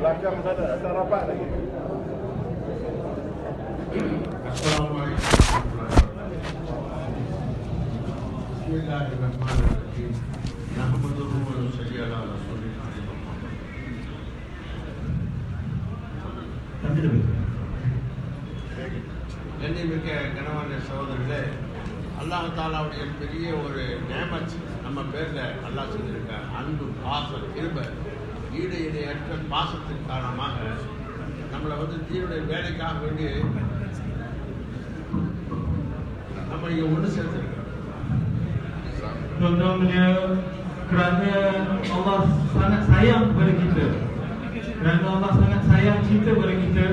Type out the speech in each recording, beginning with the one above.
belakang sana ada rapat lagi. Assalamualaikum Bismillahirrahmanirrahim. Nahmaduhu wa nusalli ala rasulillah. கண்ணியமிக்க கணவன் சகோதரர்களே, அல்லாஹ் தாலாவுடைய பெரிய ஒரு நேமத் நம்ம பேர்ல அல்லாஹ் செஞ்சிருக்க அன்பு, பாசம், கிருபை, ஈடு இணையற்ற பாசத்தின் காரணமாக நம்மளை தீனுடைய வேலைக்காக வேண்டி நம்ம இங்க ஒன்று சேர்த்திருக்கிறோம். Contohnya kerana Allah sangat sayang kepada kita, kerana Allah sangat sayang kita kepada kita,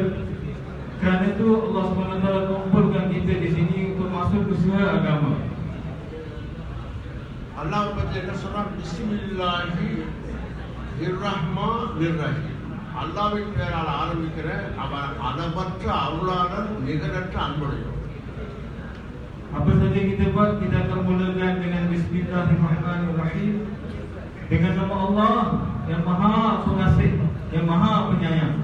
kerana itu Allah SWT kumpulkan kita di sini untuk masuk ke semua agama. அல்லாஹ் பற்றி என்ன சொன்னார்? பிஸ்மில்லாஹி இர்ரஹ்மானிர்ரஹீம். அல்லாஹ்வின் பெயரால் ஆரம்பிக்கிற அவர் அளவற்ற அருளாளர், நிகரற்ற அன்புடையவர். Apa saja kita buat, kita akan mulakan dengan Bismillahirrahmanirrahim, dengan nama Allah yang Maha Pengasih, yang Maha Penyayang.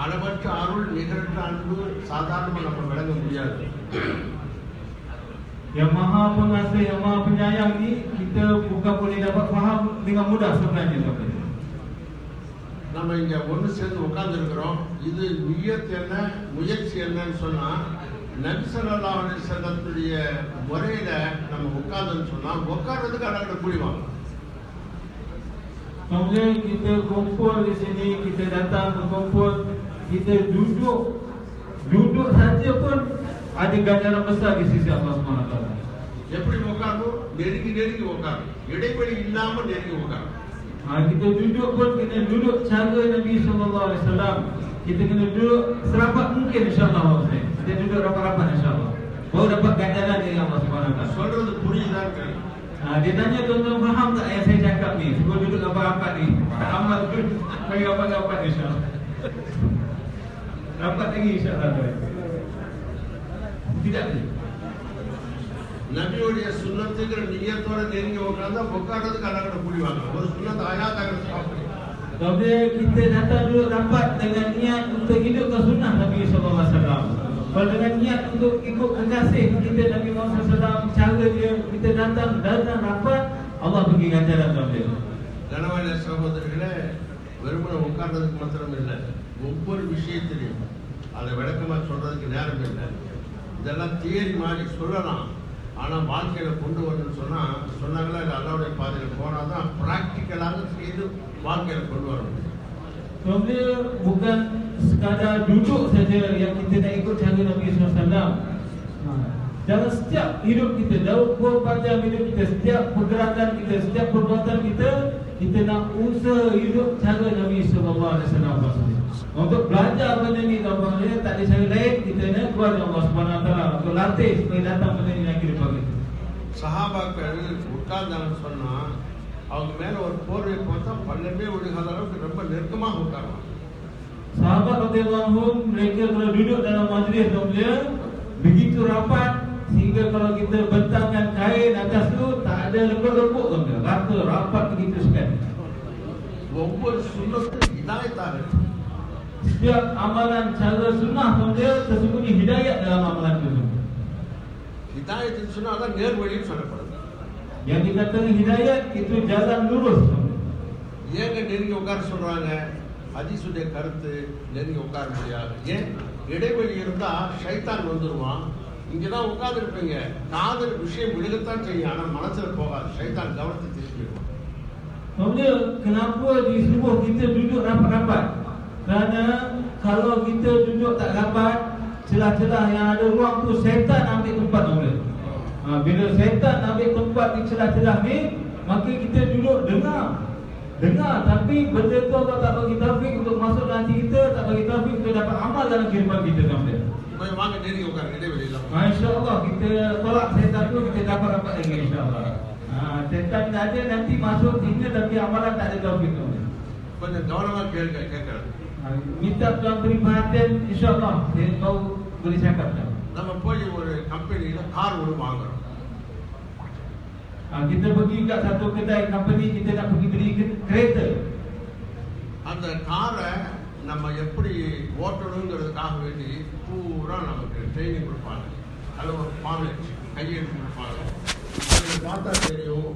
அளவற்ற அருள், நிகரற்ற அன்பு சாதாரணமாக நம்ம விளங்க முடியாது. Yang Maha Pengasih, yang Maha Penyayang ni kita bukan boleh dapat faham dengan mudah sebenarnya. நம்ம இங்க ஒன்று சேர்ந்து உட்கார்ந்து இருக்கிறோம். இது நியத் என்ன, முயற்சி என்னன்னு சொன்னா, நபி ஸல்லல்லாஹு அலைஹி வஸல்லத்துடைய முறையில நம்ம உட்கார்ந்துன்னு சொன்னா உட்கார்றதுக்கு அழகாக கூலி வாங்கலாம். Kemudian kita kumpul di sini, kita datang berkumpul, kita duduk saja pun ada ganjaran besar di sisi Allah SWT. எப்படி உட்காரணும்? நெருங்கி நெருங்கி உட்காரணும், இடைவெளி இல்லாம நெருங்கி உட்காரணும். Kita duduk pun kena duduk cara Nabi SAW. Kita kena duduk serapat mungkin, insyaAllah. Kita duduk rapat-rapat, insyaAllah. Baru dapat ganjaran dari Allah SWT. சொல்றது புரியுதான் கேள்வி. Dia tanya, tuan-tuan faham tak yang saya cakap ni? Sebelum duduk rapat-rapat ni, tak amal tu bagi rapat-rapat, insyaAllah. Rapat lagi, insyaAllah. Tidak lagi. நபியுடைய சுன்னத்துங்கிற நியத்தோட நெருங்கி உட்கார்ந்தா உட்கார்றதுக்கு அழகாக கூலி வாங்கலாம். ஒரு சுன்னத் ஆயாத்தாக சாப்பிடுங்க. Kemudian kita datang duduk rapat dengan niat untuk hidupkan sunnah Nabi SAW. Kalau dengan niat untuk ikut kekasih kita Nabi Muhammad SAW, cara dia, kita datang rapat, Allah bagi ganjaran dalam dia. கணவன சகோதரர்களே, வெறுமன உட்கார்றதுக்கு மாத்திரம் இல்லை, ஒவ்வொரு விஷயத்திலையும் அதை விளக்கமாக சொல்றதுக்கு நேரம் இல்லை. இதெல்லாம் தியரி மாதிரி சொல்லலாம், ஆனால் வாழ்க்கையில் கொண்டு வரணும்னு சொன்னாங்களா இல்லை, அல்லாவுடைய பாதையில் போனால் தான் ப்ராக்டிக்கலாக செய்து வாழ்க்கையில் கொண்டு வர முடியும். Kemudian bukan sekadar duduk saja yang kita nak ikut cara Nabi SAW. Dalam setiap hidup kita, dalam 24 jam hidup kita, setiap pergerakan kita, setiap perbuatan kita, kita nak usaha hidup cara Nabi SAW. Untuk belajar benda ni, tuan-tuan, tak ada cara lain, kita nak keluar dari Allah SWT untuk latih supaya datang benda ni lagi depan kita. சஹாபாக்கள் உட்கார்ந்தாங்கன்னு சொன்னா அவங்க மேல ஒரு போர்வை போட்டா பள்ளமே ஒழுகாத அளவுக்கு ரொம்ப நெருக்கமாக உட்காரலாம். Sahabat radhiyallahu anhum, mereka kalau duduk dalam majlis dia begitu rapat sehingga kalau kita bentangkan kain atas tu tak ada lembut-lembut dia. Rata rapat begitu sekali. ஒவ்வொரு சுன்னத்தும் ஹிதாயத்தாக இருக்கு. Setiap amalan cara sunnah dia tersembunyi hidayat dalam amalan itu. ஹிதாயத்துன்னு சொன்னா அதான் நேர்வழின்னு சொல்லப்படுது. Yang dikatakan hidayat itu jalan lurus. ஏங்க நெருங்கி உட்கார சொல்றாங்க? ஹதீஸுடைய கருத்து நெருங்கி உட்கார முடியாது. ஏன்? இடைவெளி இருந்தா ஷைத்தான் வந்துருவான். இங்கதான் உட்கார்ந்து இருப்பீங்க, காதல் விஷயம் விழுகத்தான் செய்யும், ஆனா மனசுல போகாது. ஷைத்தான் கவனத்தை திருப்பிடுவான். Kemudian kenapa disuruh kita duduk rapat-rapat? Kerana kalau kita duduk tak rapat, celah-celah yang ada ruang tu syaitan ambil tempat orang. Bila syaitan ambil tempat di celah-celah ni, maka kita duduk dengar, tapi benda tu Allah tak bagi taufik untuk masuk dalam hati kita, tak bagi taufik untuk dapat amal dalam kehidupan kita sampai. கொஞ்சம் வாங்க நெருங்கி உட்காருங்க, இடைவெளி இல்லாம. InsyaAllah kita tolak syaitan tu, kita dapat rapat lagi insyaAllah. Syaitan tak ada, nanti masuk sini tapi amalan tak ada taufik tu. கொஞ்சம் கவனமா கேட்கறது. Minta tuan beri perhatian, insyaAllah saya tahu boleh cakap tak? நம்ம போய் ஒரு கம்பெனியில கார் ஒன்று வாங்குறோம். Kita pergi kat satu kedai company, kita nak pergi beli kereta. அந்த காரை நம்ம எப்படி ஓட்டணுங்கிறதுக்காக வேண்டி பூரா நமக்கு ட்ரைனிங் கொடுப்பாங்க. அது ஒரு ஃபார்மேட் கையெழுத்து கொடுப்பாங்க. அதை பார்த்தா தெரியும்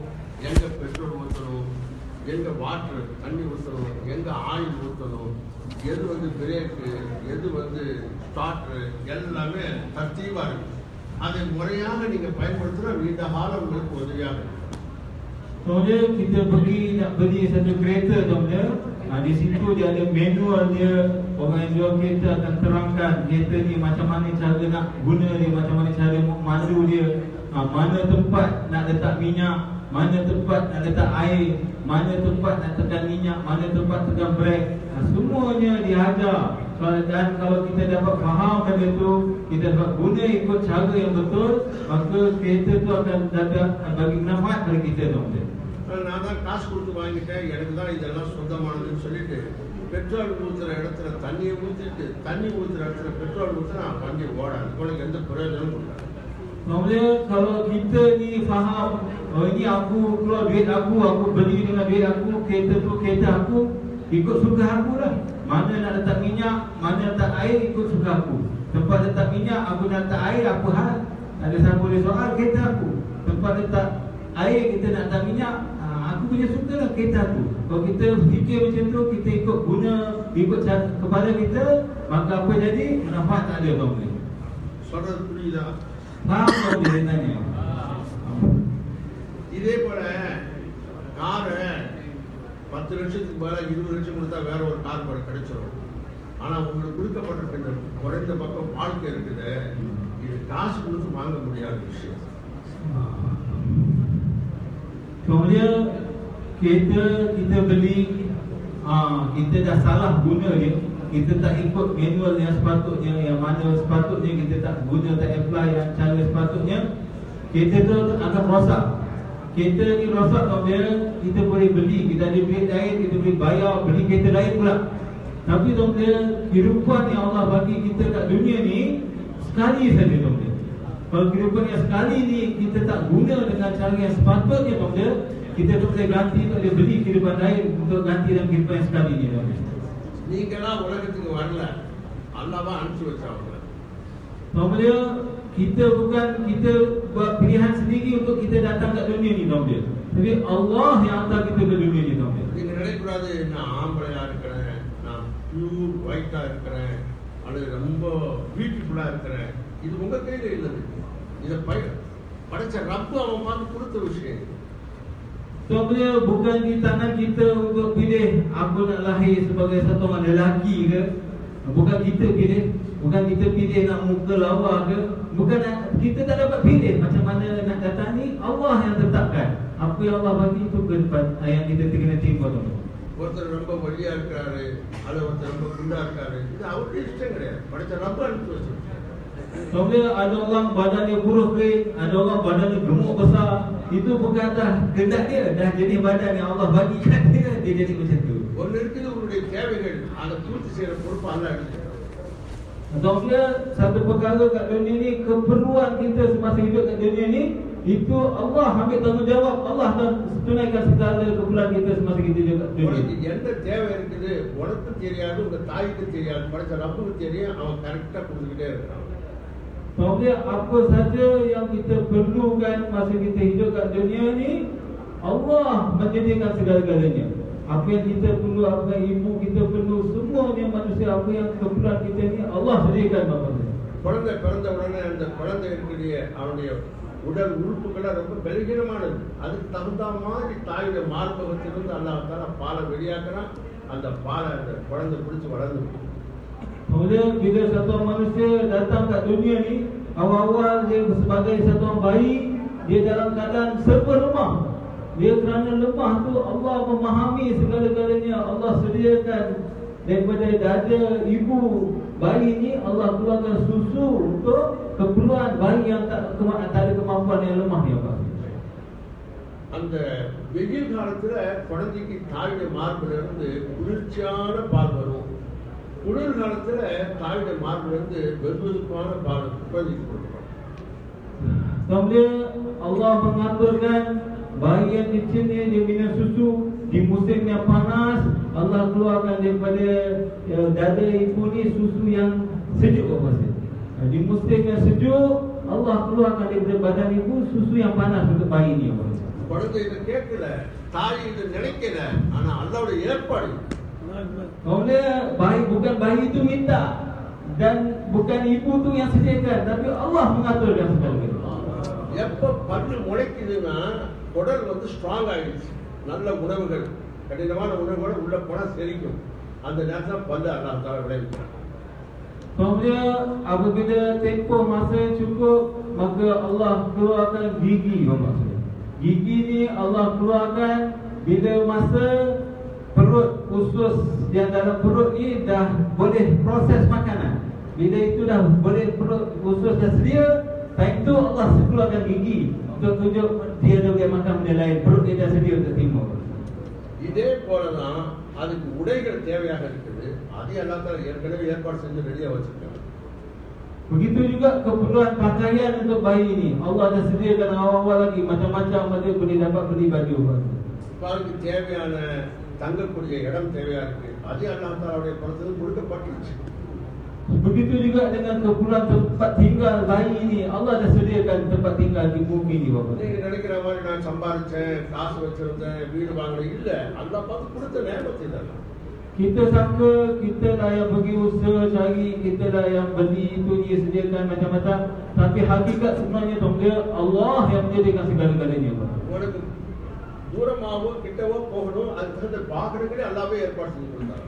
எங்கே பெட்ரோல் ஊற்றணும், எங்கே வாட்டர் தண்ணி ஊற்றணும், எங்கே ஆயில் ஊற்றணும், எது வந்து பிரேக்கு, எது வந்து ஸ்டார்ட்ரு, எல்லாமே தர்த்தீவாக இருக்குது. அதை முறையாக நீங்கள் பயன்படுத்தினா நீண்ட காலம் உங்களுக்கு உதவியாக இருக்கும். Kemudian kita pergi nak beli satu kereta tuan-tuan. Di situ dia ada manual dia. Orang yang jual kereta akan terangkan kereta ni macam mana cara nak guna dia, macam mana cara mandu dia, mana tempat nak letak minyak, mana tempat nak letak air, mana tempat nak tekan minyak, mana tempat tekan brek. Semuanya diajar. Dan kalau kita dapat faham benda tu, kita dapat guna ikut cara yang betul, maka kereta tu akan dapat bagi manfaat pada kita tuan-tuan. நான் தான் காசு கொடுத்து வாங்கிட்டேன், எனக்கு தான் இதெல்லாம் சொந்தமானதுன்னு சொல்லிட்டு பெட்ரோல் ஊற்றுற இடத்துல தண்ணியை ஊற்றிட்டு தண்ணி ஊற்றுற இடத்துல பெட்ரோல் ஊற்றினா வண்டி ஓடாது. உனக்கு எந்த பிரயோஜனமும் கொடுக்காது. Kemudian kalau kita ni faham, oh ini aku keluar duit aku beli dengan duit aku, kereta tu kereta aku, ikut suka aku lah. Mana nak letak minyak, mana letak air, ikut suka aku. Tempat letak minyak, aku nak letak air, apa hal? Ada siapa boleh soal, kereta aku. Tempat letak air, kita nak letak minyak, aku punya suka lah kereta aku. Kalau kita fikir macam tu, kita ikut guna, ikut kepala kita, maka apa jadi? Manfaat tak ada tuan-tuan. சொல்றது புரியுதா? Faham tak dia tanya? இதே போல காரை 10 லட்சத்துக்கு பதிலாக 20 லட்சம் கொடுத்தா வேற ஒரு கார் போல கிடைச்சிடும். ஆனால் உங்களுக்கு கொடுக்கப்பட்ட இந்த குறைந்த பக்கம் வாழ்க்கை இருக்குது, இது காசு கொடுத்து வாங்க முடியாத விஷயம். Kemudian kita beli, kita dah salah guna dia, kita tak ikut manual yang sepatutnya, yang mana sepatutnya kita tak guna, tak apply yang cara sepatutnya, kereta tu akan rosak. Kereta ni rosak tuan-tuan, kita boleh beli, kita ada duit lain, kita boleh bayar, beli kereta lain pula. Tapi tuan-tuan, kehidupan yang Allah bagi kita kat dunia ni sekali saja tuan-tuan. Kalau kehidupan yang sekali ni kita tak guna dengan cara yang sepatutnya tuan-tuan, kita tak boleh ganti, tak boleh beli kehidupan lain untuk ganti dalam kehidupan yang sekali ni tuan-tuan. நீங்களாம் உலகத்துக்கு வரல, அல்லாஹ் தான் அனுப்பிச்சு வச்சாங்க. Kemudian kita buat pilihan sendiri untuk kita datang kat dunia ni tuan-tuan. Tapi Allah yang hantar kita ke dunia ni tuan-tuan. நீங்க நினைக்கூடாது நான் ஆம்பளையா இருக்கிறேன், நான் பியூர் ஒயிட்டா இருக்கிறேன், அல்லது ரொம்ப பியூட்டிஃபுல்லா இருக்கிறேன். இது உங்க கையில இல்லை. இதை படைச்ச ரப்பு அவன் பார்த்து கொடுத்த விஷயம். Sebenarnya bukan di tangan kita untuk pilih aku nak lahir sebagai satu orang lelaki ke. Bukan kita pilih, bukan kita pilih nak muka lawa ke. Bukan kita tak dapat pilih macam mana nak datang ni. Allah yang tetapkan. Apa yang Allah bagi itu ke depan yang kita kena terima tu. ஒருத்தர் ரொம்ப வலியா இருக்காரு, அல்லது ஒருத்தர் ரொம்ப குண்டா இருக்காரு, இது அவருடைய இஷ்டம் கிடையாது. படைச்ச ரப்பு அனுப்பிச்சு வச்சிருக்காரு. Kemudian ada orang badannya kurus kering, ada orang badannya gemuk besar. Itu bukan atas kehendak dia, dah jadi badan yang Allah bagi kat dia, dia jadi macam tu. ஒன்னு இருக்குது உங்களுடைய தேவைகள், அதை பூர்த்தி செய்யற பொறுப்பு அல்லாஹ் எடுத்துக்கிறார். Kemudian satu perkara kat dunia ni, keperluan kita semasa hidup kat dunia ni, itu Allah ambil tanggungjawab. Allah akan tunaikan segala keperluan kita semasa kita hidup kat dunia. உனக்கு எந்த தேவை இருக்குது உனக்கு தெரியாது, உங்க தாய்க்கு தெரியாது, படைச்ச ரப்புக்கு தெரியும். அவன் கரெக்டா கொடுத்துக்கிட்டே இருக்கான். Kemudian apa saja yang kita perlukan masa kita hidup kat dunia ni, Allah menyediakan segala-galanya. Apa yang kita perlu, apa yang ibu kita perlu, semuanya manusia, apa yang keperluan kita ni Allah sediakan bapa-bapa. குழந்தை பிறந்த உடனே அந்த குழந்தை இருக்கிற அவனுடைய உடல் உறுப்புகளை ரொம்ப பலகீனமானது. அதுக்கு தகுந்த மாதிரி தாயுடைய மார்பகத்திலிருந்து அல்லாஹ் பாலை வெளியாக்குறான். அந்த பாலை அந்த குழந்தை பிடிச்சி வளர்ந்து. Kemudian bila satu manusia datang kat dunia ni, awal-awal dia sebagai satu orang bayi, dia dalam keadaan serba lemah. Dia kerana lemah tu Allah memahami segala-galanya. Allah sediakan daripada dada ibu bayi ni, Allah keluarkan susu untuk keperluan bayi yang tak ada kemampuan yang lemah ni apa. அந்த வெயில் காலத்துல குழந்தைக்கு தாயுடைய மார்புல இருந்து குளிர்ச்சியான பால் வரும். குளிர் காலத்துல தாயுடைய மார்புல இருந்து வெதுவெதுப்பான பால் குழந்தைக்கு கொடுக்கும். Kemudian Allah mengaturkan bayi yang kecil ni dia minum susu di musim yang panas, Allah keluarkan daripada dada ibu ni susu yang sejuk apa saja. Di musim yang sejuk Allah keluarkan daripada badan ibu susu yang panas untuk bayi ni apa saja. குழந்தை இதை கேட்கல, தாய் இது நினைக்கல, ஆனா அல்லாஹ்வுடைய ஏற்பாடு. Kemudian bukan bayi itu minta dan bukan ibu tu yang sediakan, tapi Allah mengaturkan segala-galanya. எப்ப பல்லு முளைக்குதுன்னா குடல் வந்து ஸ்ட்ராங் ஆயிடுச்சு. நல்ல உணவுகள், கடினமான உணவுகள் உள்ள போனா செரிக்கும். அந்த நேரத்தில் பல்லு அல்லாஹ் தஆலா விளைவிக்கிறான். Kemudian apabila tempoh masa cukup, maka Allah keluarkan gigi maksudnya. Gigi ni Allah keluarkan bila masa perut usus yang dalam perut ni dah boleh proses makanan. Bila itu dah boleh perut usus dah sedia, time tu Allah keluarkan gigi untuk tunjuk dia dah boleh makan benda lain, perut dia dah sedia untuk timur. இதே போலதான் அதுக்கு உடைகள் தேவையாக இருக்குது. அது எல்லாத்தாலும் ஏற்கனவே ஏற்பாடு செஞ்சு ரெடியா வச்சிருக்காங்க. Begitu juga keperluan pakaian untuk bayi ini. Allah dah sediakan awal-awal lagi macam-macam dia boleh dapat beli baju. அவருக்கு தேவையான தங்கக்கூடிய இடம் தேவையா இருக்கு. அது அல்லாஹ்வுடைய புறத்துல கொடுக்கப்பட்டுருச்சு. Begitu juga dengan keperluan tempat tinggal bayi ini. Allah dah sediakan tempat tinggal di bumi ini Bapak. நீங்க நினைக்கிற மாதிரி நான் சம்பாதிச்சேன், காசு வச்சிருந்தேன், வீடு வாங்கல, இல்ல. அல்லாஹ் பார்த்து கொடுத்த நேமத்தை தான். Kita sangka kita lah yang pergi usaha cari, kita lah yang beli itu dia sediakan macam-macam, tapi hakikat sebenarnya dia Allah yang menjadikan segala-galanya Bapak. உனக்கு தூரமாவோ கிட்டவோ போகணும், அது தகுந்த வாகனங்களே அல்லாஹ்வே ஏற்பாடு செஞ்சு கொடுத்தாங்க.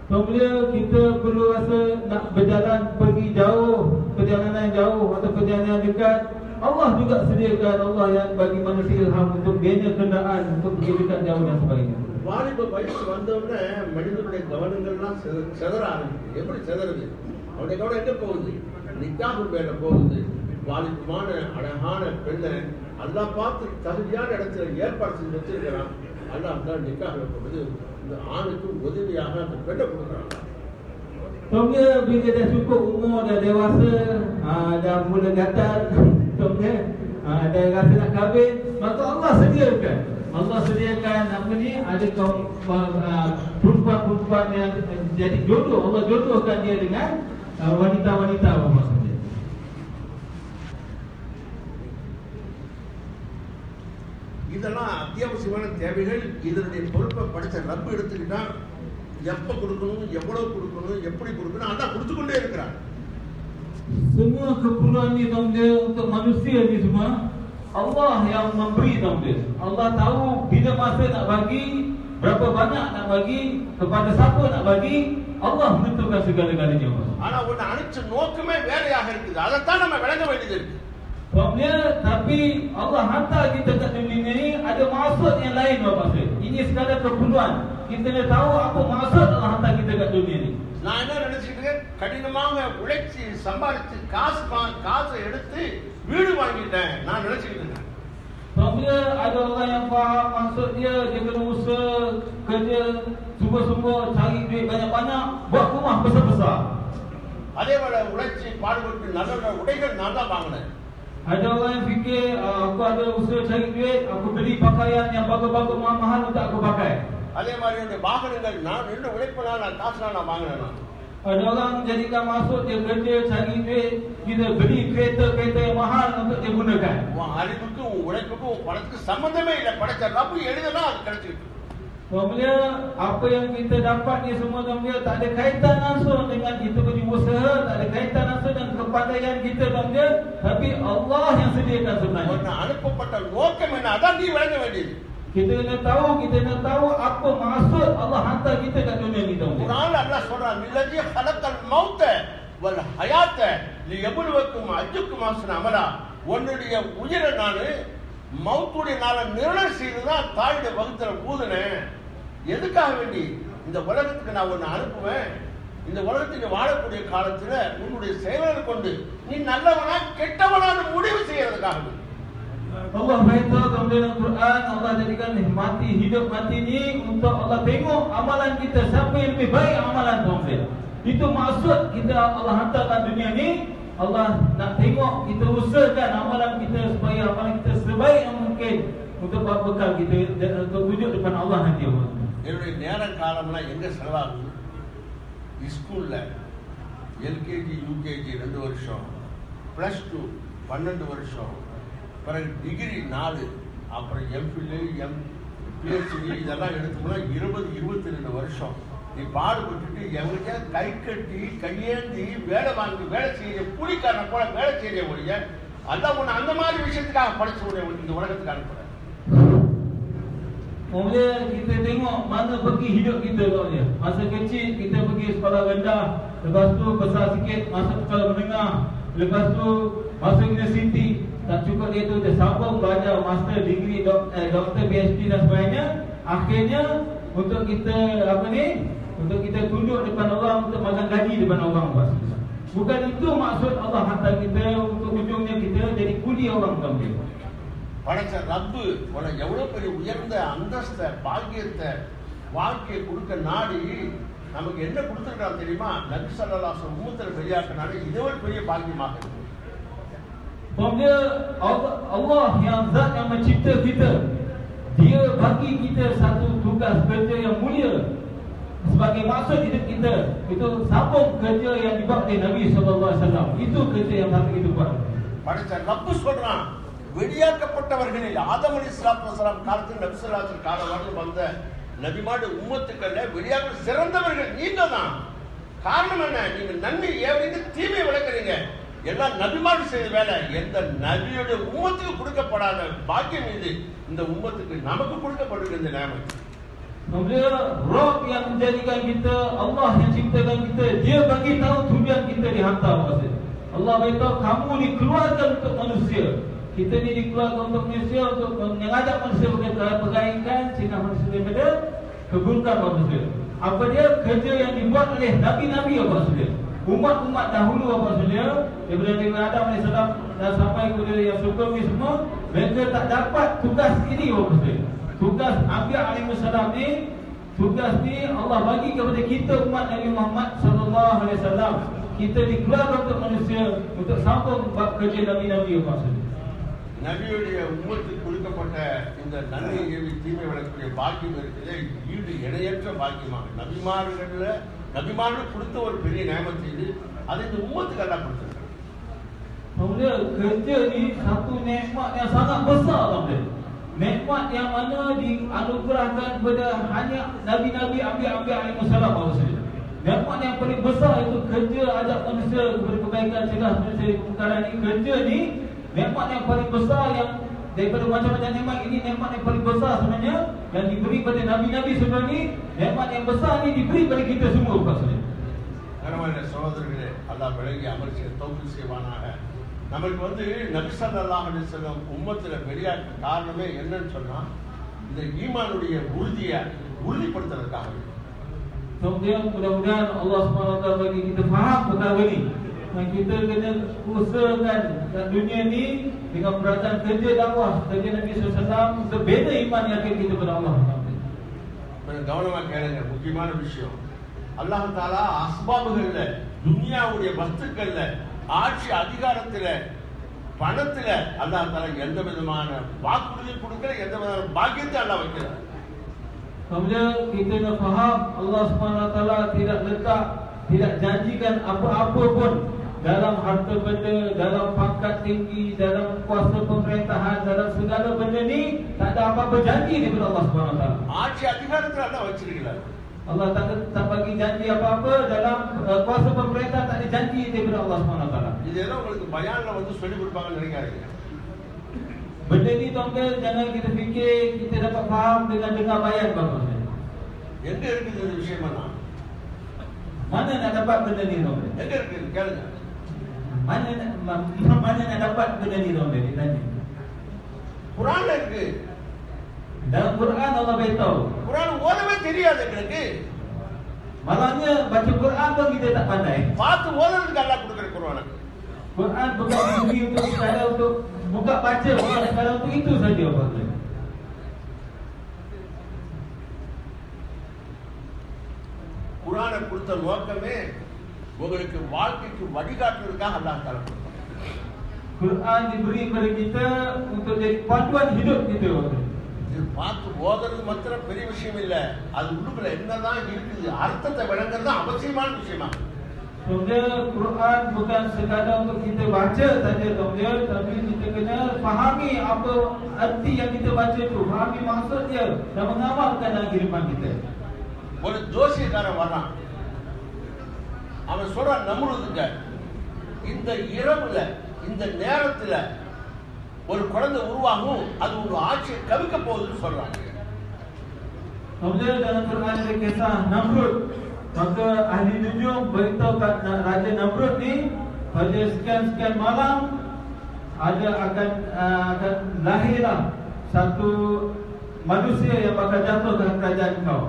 Kemudian kita perlu rasa nak berjalan pergi jauh, perjalanan jauh atau perjalanan dekat, Allah juga sediakan, Allah yang bagi manusia ilham untuk bina kenderaan untuk pergi dekat jauh dan sebagainya. வாலிப வயசு வந்தவுடனே மனிதனுடைய கவனங்கள்லாம் செதற ஆரம்பிக்குது. எப்படி செதறது? அவனுடைய கவனம் எங்க போகுது? நிக்காஹ் மேல போகுது. வாலிபமான அழகான பெண்ணை அல்லாஹ் பார்த்து தகுதியான இடத்துல ஏற்பாடு செஞ்சு வச்சிருக்கிறான். அல்லாஹ் தான் நிக்காஹ் வைப்பது இந்த ஆணுக்கு உதவியாக அந்த பெண்ணை கொடுக்குறாங்க. Kemudian bila dah cukup umur, dah dewasa, dah mula gatal, kemudian dah rasa nak kahwin, maka Allah sediakan. Allah sediakan apa ni, ada kaum perempuan-perempuan yang jadi jodoh. Allah jodohkan dia dengan wanita-wanita apa saja. இதெல்லாம் அத்தியாவசியமான தேவைகள். இதனுடைய பொறுப்பை படித்த ரப்பு எடுத்துக்கிட்டா எப்ப கொடுக்கணும், எவ்வளவு கொடுக்கணும், எப்படி கொடுக்கணும், அல்லாஹ் கொடுத்து கொண்டே இருக்கிறார். Semua keperluan ni dia untuk manusia ni semua Allah yang memberi dia. Allah tahu bila masa nak bagi, berapa banyak nak bagi, kepada siapa nak bagi, Allah menentukan segala-galanya. ஆனா உன்னை அனுப்பிச்ச நோக்கமே வேறையாக இருக்குது. அதைத்தான் நம்ம விளங்க வேண்டியது இருக்கு. Kemudian tapi Allah hantar kita kat dunia ni ada maksud yang lain Bapak Sri. Ini sekadar keperluan. Kita nak tahu apa maksud Allah hantar kita kat dunia ni. நான் என்ன நினைச்சிட்டு இருக்கேன், கடினமாக உழைச்சி சம்பாதிச்சு காசை எடுத்து வீடு வாங்கிட்டேன் நான் நினைச்சிட்டு இருக்கேன். Kemudian ada orang yang faham maksud dia kena usaha, kerja, sungguh-sungguh cari duit banyak-banyak, buat rumah besar-besar. அதே போல உழைச்சி பாடுபட்டு நல்ல உடைகள் நான் தான் வாங்கினேன். Ada orang yang fikir aku ada usaha cari duit, aku beli pakaian yang bagus-bagus mahal-mahal untuk aku pakai. அதே மாதிரி என்னுடைய வாகனங்கள் நான் ரெண்டு உழைப்பினால் நான் காசுலாம் நான் வாங்கினேன். Ada orang jadikan maksud dia kerja cari duit, kita beli kereta-kereta yang mahal untuk dia gunakan. உன் அறிவுக்கும் உன் உழைப்புக்கும் உன் பணத்துக்கு சம்பந்தமே இல்லை. படைச்ச ரப்பு எழுதுனா அது கிடைச்சிருக்கு. Kemudian apa yang kita dapat ni semua dia tak ada kaitan langsung dengan kita punya usaha, tak ada kaitan langsung dengan kepandaian kita dia, tapi Allah yang sediakan sebenarnya. உன்னை அனுப்பப்பட்ட நோக்கம் என்ன, அதான் நீ விளங்க வேண்டியது. Kita nak tahu apa maksud Allah hantar kita kat dunia ni tuan. குர்ஆன்ல அல்லாஹ் சொல்றான், "மில்லதி ஹலக்கல் மௌத வல் ஹயாத்த லியப்லுவக்கும் அஜ்ஜுக்கும் அஹ்ஸன அமலா." உன்னுடைய உயிரை நான் மௌத்துடைய நாளை நிர்ணயம் செய்து தான் தாயுடைய வகுத்துல ஊதுனேன். எதுக்காக வேண்டி? இந்த உலகத்துக்கு நான் உன்னை அனுப்புவேன். இந்த உலகத்துக்கு வாழக்கூடிய காலத்துல உன்னுடைய செயல்களை கொண்டு நீ நல்லவனா கெட்டவனான்னு முடிவு செய்யறதுக்காக. Allah beritahu dalam Quran, Allah jadikan mati, hidup mati ni untuk Allah tengok amalan kita, siapa yang lebih baik amalan tuan. Itu maksud kita Allah hantarkan dunia ni. Allah nak tengok kita usahakan amalan kita supaya amalan kita sebaik yang mungkin untuk bekal kita untuk wujud depan Allah nanti. என்னுடைய நேர காலம்லாம் எங்கே செலவாகுது? ஸ்கூலில் LKG UKG 2 வருஷம், +2 12 வருஷம், பிறகு டிகிரி 4, அப்புறம் எம்ஃபில் பிஹெச்டி இதெல்லாம் எடுத்தோம்னா 20-22 வருஷம். நீ பாடுபட்டுட்டு எவங்க கை கட்டி கையேந்தி வேலை வாங்கி வேலை செய்ய கூலிக்காரனை போல வேலை செய்ய ஒழிய அதான் ஒன்று அந்த மாதிரி விஷயத்துக்காக படிச்ச இந்த உலகத்துக்கு அனுப்புறேன். Kemudian kita tengok mana pergi hidup kita tuan-tuan. Masa kecil kita pergi sekolah rendah, lepas tu besar sikit masuk sekolah menengah, lepas tu masuk universiti, tak cukup dia tu dia sambung belajar master, degree, doktor, PhD dan sebagainya. Akhirnya untuk kita untuk kita tunduk depan orang, untuk makan gaji depan orang. Bukan itu maksud Allah hantar kita untuk ujungnya kita jadi kuli orang tuan-tuan. படைச்ச ரப்பு உனக்கு எவ்வளோ பெரிய உயர்ந்த அந்தஸ்தை பாக்கியத்தை வாழ்க்கையை கொடுக்க நாடி நமக்கு என்ன கொடுத்துருக்கான் தெரியுமா? நபி ஸல்லல்லாஹு அலைஹி வஸல்லம் உம்மத்தில் வெளியாக்கினாலே இதோட பெரிய பாக்கியமாக இருக்கு. Allah yang zat yang mencipta kita, dia bagi kita satu tugas kerja yang mulia sebagai maksud hidup kita. Itu sambung kerja yang dibuat oleh Nabi sallallahu alaihi wasallam. Itu kerja yang harus kita buat. படைச்ச ரப்பு சொல்றான், வெளியாக்கப்பட்டவர்களில் ஆதம் அலைஹிஸ்ஸலாத்து வஸலாம் காலத்தில் நபி ஸல்லல்லாஹு அலைஹி வஸல்லம் காலம் வரலும் வந்த நபிமாடு உம்மத்துக்கல்ல வெளியாக சிறந்தவர்கள் நீங்க தான். காரணம் என்ன? நீங்க நன்மை ஏவறீங்க, தீமை விளக்குறீங்க. எல்லாம் நபிமாடு செய்த வேலை. எந்த நபியோட உம்மத்துக்கு கொடுக்கப்படாத பாக்கியம் இது இந்த உம்மத்துக்கு நமக்கு கொடுக்கப்படுகிற இந்த நேரம். Kemudian Roh yang menjadikan kita, Allah yang ciptakan kita, dia bagi tahu tujuan kita dihantar maksud. Allah beritahu kamu dikeluarkan untuk manusia. Kita ni dikeluarkan untuk manusia, untuk mengajak manusia berkebaikan, cegah manusia daripada keburukan manusia. Apa dia? Kerja yang dibuat oleh Nabi-Nabi apa maksudnya? Umat-umat dahulu apa maksudnya? Daripada Nabi Adam AS dan sampai kepada yang sebelum ni semua, mereka tak dapat tugas ini apa maksudnya? Tugas Anbiya AS ni, tugas ni Allah bagi kepada kita umat Nabi Muhammad SAW. Kita dikeluarkan untuk manusia, untuk sambung kerja Nabi-Nabi apa maksudnya? நபியுடைய உம்மத்துக்கு கொடுக்கப்பட்ட இந்த நன்மை ஏவி தீமை விளக்கக்கூடிய பாக்கியம் இருக்கிறதே ஈடு இணையற்ற பாக்கியமாக நபிமார்கள் கொடுத்த ஒரு பெரிய நியமத் இது. அதை இந்த உம்மத்துக்கு அல்லாஹ் கொடுத்திருக்கார். Kemudian kerja ni satu nikmat yang sangat besar tuan-tuan. Nikmat yang mana dianugerahkan kepada hanya Nabi-Nabi Anbiya alaihissalam maksudnya. Nikmat yang paling besar itu kerja ajak manusia kepada kebaikan, cegah manusia dari kemungkaran ini. Kerja ni nikmat yang paling besar yang daripada macam-macam nikmat ini, nikmat yang paling besar sebenarnya yang diberi pada Nabi-Nabi sebelum ni. Nikmat yang besar ni diberi pada kita semua maksudnya. கனவான சகோதரர்களே, அல்லாஹ் விளங்கி அமர்ச்சி தௌஃபீக் செய்வானாக. நமக்கு நபி ஸல்லல்லாஹு அலைஹி வஸல்லம் உம்மத்தில் வெளியாக்க காரணமே என்னன்னு சொன்னா இந்த ஈமானுடைய உறுதியை உறுதிப்படுத்துறதுக்காக. Kemudian mudah-mudahan Allah SWT bagi kita faham perkara ini. Dan kita kena usahakan dunia ni dengan perhatian kerja dakwah, kerja Nabi SAW untuk beda iman yang kita kepada Allah. கவனமா கேளுங்க, முக்கியமான விஷயம். அல்லாஹ் தஆலா அஸ்பாபுகள்ல, துனியாவுடைய வஸ்துக்கள்ல, ஆட்சி அதிகாரத்துல, பணத்துல அல்லாஹ் தஆலா எந்த விதமான வாக்குறுதி கொடுக்கல, எந்த விதமான பாக்கியத்தை அல்லாஹ் வைக்கிறார். Kemudian kita nak faham Allah SWT tidak letak, tidak janjikan apa-apa pun dalam harta benda, dalam pangkat tinggi, dalam kuasa pemerintahan, dalam segala benda ni tak ada apa-apa janji daripada Allah SWT. ஆட்சி அதிகாரத்துல அல்லாஹ் வச்சிருக்கிறார். Allah tak bagi janji apa-apa dalam kuasa pemerintah, tak ada janji daripada Allah SWT. இது ஏதோ உங்களுக்கு பயான்ல சொல்லி கொடுப்பாங்கன்னு நினைக்காதீங்க. Benda ni tuan-tuan jangan kita fikir kita dapat faham dengan dengar bayan tuan-tuan. எங்க இருக்குது இந்த விஷயமெல்லாம்? Mana nak dapat benda ni tuan-tuan? எங்க இருக்குது கேளுங்க. Mana nak dapat benda ni tuan-tuan? Ditanya. குர்ஆன்ல இருக்கு. Dalam Quran Allah beritahu. குர்ஆன் ஓதவே தெரியாது எங்களுக்கு. Malahnya baca Quran pun kita tak pandai. பார்த்து ஓதுறதுக்கு அல்லாஹ் கொடுக்கிற குர்ஆன். Quran bukan diberi untuk sekadar untuk buka baca, bukan sekadar untuk itu saja apa-apa. குர்ஆனை கொடுத்த நோக்கமே உங்களுக்கு வாழ்க்கைக்கு வழிகாட்டுறதுக்காக அல்லாஹ் தஆலா கொடுத்தார். Quran diberi kepada kita untuk jadi panduan hidup kita. இது பார்த்து ஓதுறது மாத்திரம் பெரிய விஷயம் இல்லை, அது உள்ளுக்குள்ள என்னதான் இருக்குது அர்த்தத்தை விளங்குறது அவசியமான விஷயமா. Kemudian Quran bukan sekadar untuk kita baca saja kemudian, tapi kita kena fahami apa arti yang kita baca itu, fahami maksud dia dan mengamalkan dalam kehidupan kita. ஒரு ஜோசியக்காரன் வர்றான், அவன் சொல்றான் நம்ருதுங்க, இந்த இரவுல இந்த நேரத்துல ஒரு குழந்தை உருவாகும், அது ஒரு ஆட்சியை கவிக்க போகுதுன்னு சொல்றாங்க. Kemudian dalam Quran ada kisah Namrud. Maka ahli nujum beritahu kat Raja Namrud ni, pada sekian-sekian malam akan lahirlah satu manusia yang bakal jatuh dalam kerajaan kau.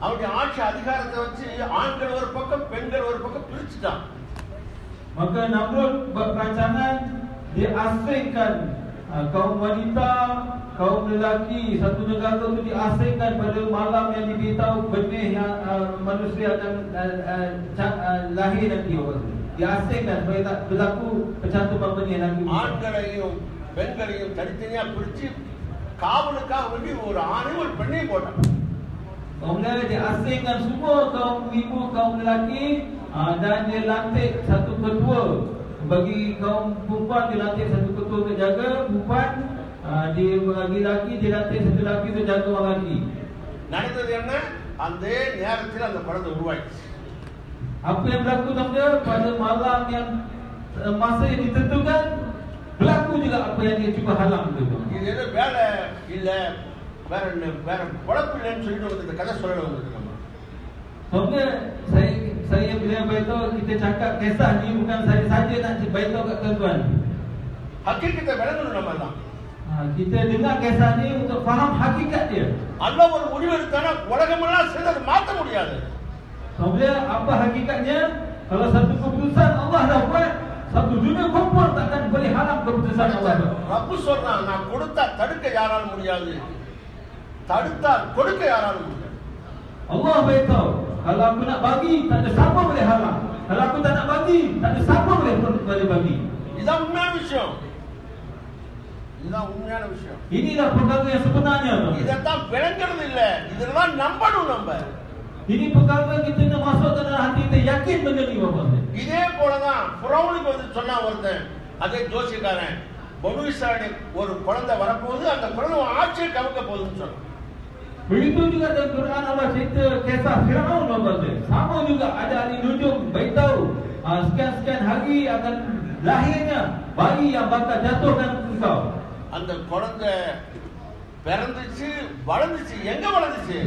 அவருடைய ஆட்சி அதிகாரத்தை வச்சு ஆண்கள் ஒரு பக்கம் பெண்கள் ஒரு பக்கம் பிரிச்சுட்டான். Maka Namrud berancangan dia asingkan kaum wanita, kaum lelaki satu negara itu diasingkan pada malam yang diberitahu benih yang manusia akan lahir nanti. Diasingkan supaya tak berlaku percantuman benih nanti. ஆண்களையும் பெண்களையும் தனித்தனியா பிரிச்சு காவலுக்காக வேண்டி ஒரு ஆணையும் ஒரு பெண்ணையும் போட்டான். Kemudian diasingkan semua kaum ibu, kaum lelaki, dan dia lantik satu ketua. Bagi kaum perempuan dia lantik satu ketua untuk jaga perempuan, dia bagi lelaki dia lantik satu lelaki untuk jaga orang lelaki. நடந்தது என்ன? அந்த நேரத்தில் அந்த குழந்தை உருவாயிடுச்சு. Apa yang berlaku tanda pada malam yang masa yang ditentukan, berlaku juga apa yang dia cuba halang itu. இது என்ன வேலை இல்ல வேற பொழப்பு இல்லைன்னு சொல்லிட்டு இந்த கதை சொல்லணும் உங்களுக்கு. நம்ம Kemudian saya bila beritahu kita cakap kisah ni bukan saya saja nak beritahu kat tuan-tuan. ஹக்கீகத்தை விளங்கணும் நம்ம தான். Kita dengar kisah ni untuk faham hakikat dia. அல்லாஹ் ஒரு முடிவு எடுத்தானா உலகமெல்லாம் சேர்ந்து அதை மாற்ற முடியாது. Kemudian apa hakikatnya? Kalau satu keputusan Allah dah buat, satu dunia kumpul takkan boleh halang keputusan Allah. ரப்பு சொல்றான், நான் கொடுத்தா தடுக்க யாராலும் முடியாது, தடுத்தால் கொடுக்க யாராலும் முடியாது. Allah beritahu, kalau aku nak bagi, tak ada siapa boleh halang. Kalau aku tak nak bagi, tak ada siapa boleh bagi. இதுதான் உண்மையான விஷயம். இதுதான் உண்மையான விஷயம். Inilah perkara yang sebenarnya. இதைத்தான் விளங்குறது இல்ல, இதெல்லாம் நம்பணும் நம்ம. Ini perkara kita nak masukkan dalam hati kita, yakin benda ni Bapak. இதே போலதான் ஃபிரௌனுக்கு வந்து சொன்னா ஒருத்தன், அதே ஜோசியக்காரன், பனு இஸ்ராயேல் ஒரு குழந்தை வரப்போகுது, அந்த குழந்தை ஆட்சியை கவிக்க போகுதுன்னு சொன்னான். Begitu juga dalam Quran Allah cerita kisah Firaun Bapak. Sama juga ada ahli nujum beritahu sekian-sekian hari akan lahirnya bayi yang bakal jatuhkan engkau. அந்த குழந்தை பிறந்துச்சு, வளர்ந்துச்சு. எங்க வளர்ந்துச்சு?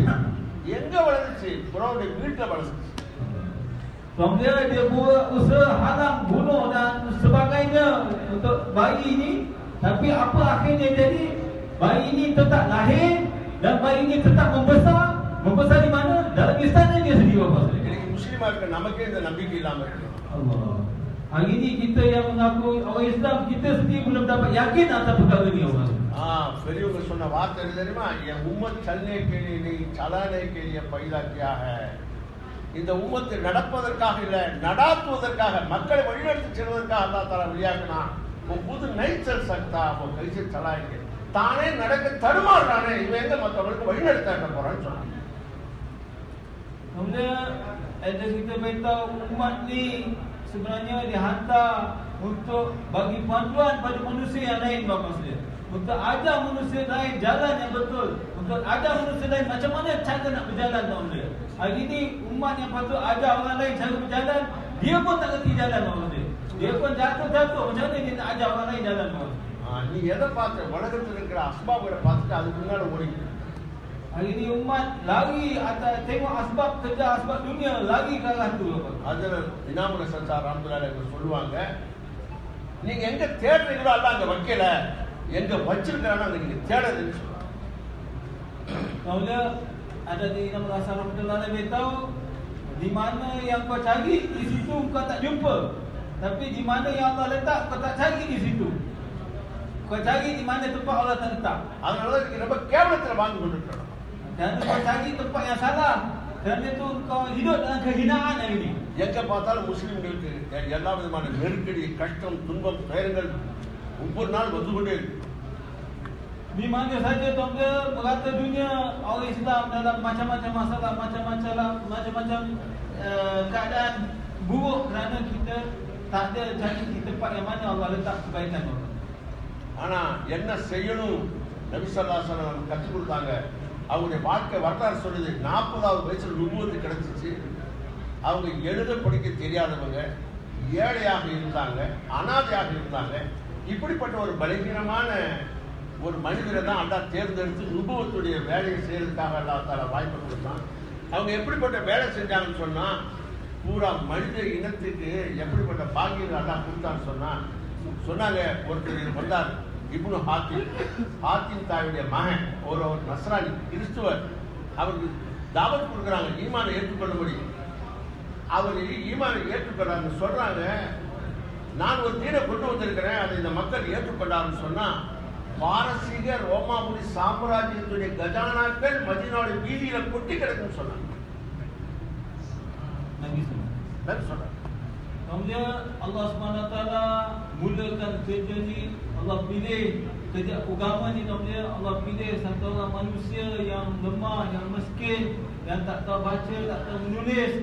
ஃபிரௌனுடைய வீட்டுல வளர்ந்துச்சு. Kemudian dia buat usaha halang, bunuh dan sebagainya untuk bayi ini. Tapi apa akhirnya jadi? Bayi ini tetap lahir dan bayi ini tetap membesar. Membesar di mana? Dalam istana dia sendiri Bapak. இன்னைக்கு முஸ்லிமா இருக்க நமக்கே இந்த நம்பிக்கை இல்லாம இருக்கு. Allah. Hari ini kita yang mengaku orang Islam, kita sendiri belum dapat yakin atas perkara ini Allah. பெரியவங்க சொன்ன வார்த்தை தெரியுமா? என் உம்மத் சல்லே கேலி நீ சலானே கேலிய பைதா கியா ஹை. இந்த உம்மத்து நடப்பதற்காக இல்ல, நடாத்துவதற்காக, மக்களை வழிநடத்தி செல்வதற்காக அல்லாஹ் தஆலா வெளியாக்கினா. वो खुद नहीं चल सकता, वो कैसे चलाएंगे? தானே நடக்க தடுமாறுறானே, இவன் எங்க மற்றவங்களுக்கு வழிநடத்த போறான்னு சொன்னான். Kemudian ada kita beritahu umat ni sebenarnya dihantar untuk bagi panduan pada manusia yang lain Bapak sekalian. Untuk ajar manusia lain jalan yang betul, untuk ajar manusia lain macam mana cara nak berjalan tahun dia. Hari ini umat yang patut ajar orang lain cara berjalan, dia pun tak kerti jalan orang dia. Dia pun jatuh-jatuh, macam mana dia nak ajar orang lain jalan orang. நீ எதை பார்த்த? உலகத்தில் இருக்கிற அஸ்பாபுகளை பார்த்துட்டு அதுக்கு முன்னால ஓடிக்கிட்டு. Hari ini umat lari atas tengok asbab kerja, asbab dunia, lari ke arah tu Bapak. அதுல இனாமுல சச்சார் ரஹ்மத்துல்லாஹி அலைஹி சொல்லுவாங்க, நீங்க எங்க தேடுறீங்களோ அல்லாஹ் அங்க வைக்கல, எங்க வச்சிருக்கானோ அங்க நீங்க தேடுறதுன்னு சொல்லுவாங்க. Kemudian ada di Imam Hasan Rahmatullah Alaihi beritahu, di mana yang kau cari, di situ kau tak jumpa. Tapi di mana yang Allah letak, kau tak cari di situ. Kau cari di mana tempat Allah tak letak. அதனாலதான் இன்னைக்கு ரொம்ப கேவலத்துல வாழ்ந்து கொண்டிருக்கிறோம். Dan kau cari tempat yang salah. Kerana itu kau hidup dalam kehinaan hari ini. எங்க பார்த்தாலும் முஸ்லிம்களுக்கு எல்லா விதமான நெருக்கடி, கஷ்டம், துன்பம், துயரங்கள் ஒவ்வொரு நாள் வந்து கொண்டே இருக்கு. Di mana saja tuan-tuan merata dunia orang Islam dalam macam-macam masalah, macam-macam keadaan buruk kerana kita tak ada cari di tempat yang mana Allah letak kebaikan orang. ஆனா என்ன செய்யணும் நபி ஸல்லல்லாஹு அலைஹி வஸல்லம் கற்றுக் கொடுத்தாங்க. அவங்களுடைய வாழ்க்கை வரலாறு சொல்லுது. 40வது வயசுல நுபுவத்து கிடைச்சிச்சு. அவங்க எழுத படிக்க தெரியாதவங்க, ஏழையாக இருந்தாங்க, அனாதையாக இருந்தாங்க. இப்படிப்பட்ட ஒரு பலகீனமான ஒரு மனிதரை தான் அல்லாஹ் தேர்ந்தெடுத்து நுபுவத்துடைய வேலையை செய்யறதுக்காக அல்லாஹ் தஆலா வாய்ப்பு கொடுத்தான். அவங்க எப்படிப்பட்ட வேலை செஞ்சாங்கன்னு சொன்னா, பூரா மனித இனத்துக்கு எப்படிப்பட்ட பாக்கியம் அல்லாஹ் கொடுத்தான்னு சொன்னாங்க. ஒருத்தர் வந்தார், இப்னு ஹாத்திம் தாயுடைய மகன், ஒரு நஸ்ரானி கிறிஸ்துவர். அவருக்கு தாவத் கொடுக்குறாங்க ஈமானை ஏற்றுக்கொள்ளும்படி. அவர் ஈமானை ஏற்றுக்கொள்றாருன்னு சொல்றாங்க. நான் ஒரு தீனை கொண்டு வந்திருக்கிறேன், அதை இந்த மக்கள் ஏற்றுக்கொண்டாருன்னு சொன்னா, பாரசீக ரோமாபுரி சாம்ராஜ்யத்துடைய கஜானாக்கள் மதீனாவுடைய வீதியில கொட்டி கிடக்குன்னு சொன்னாங்க. சொன்னாங்க. Kemudian Allah SWT mulakan kerja ni. Allah pilih kerja agama ni. Kemudian Allah pilih satu orang manusia yang lemah, yang miskin, yang tak tahu baca, tak tahu menulis.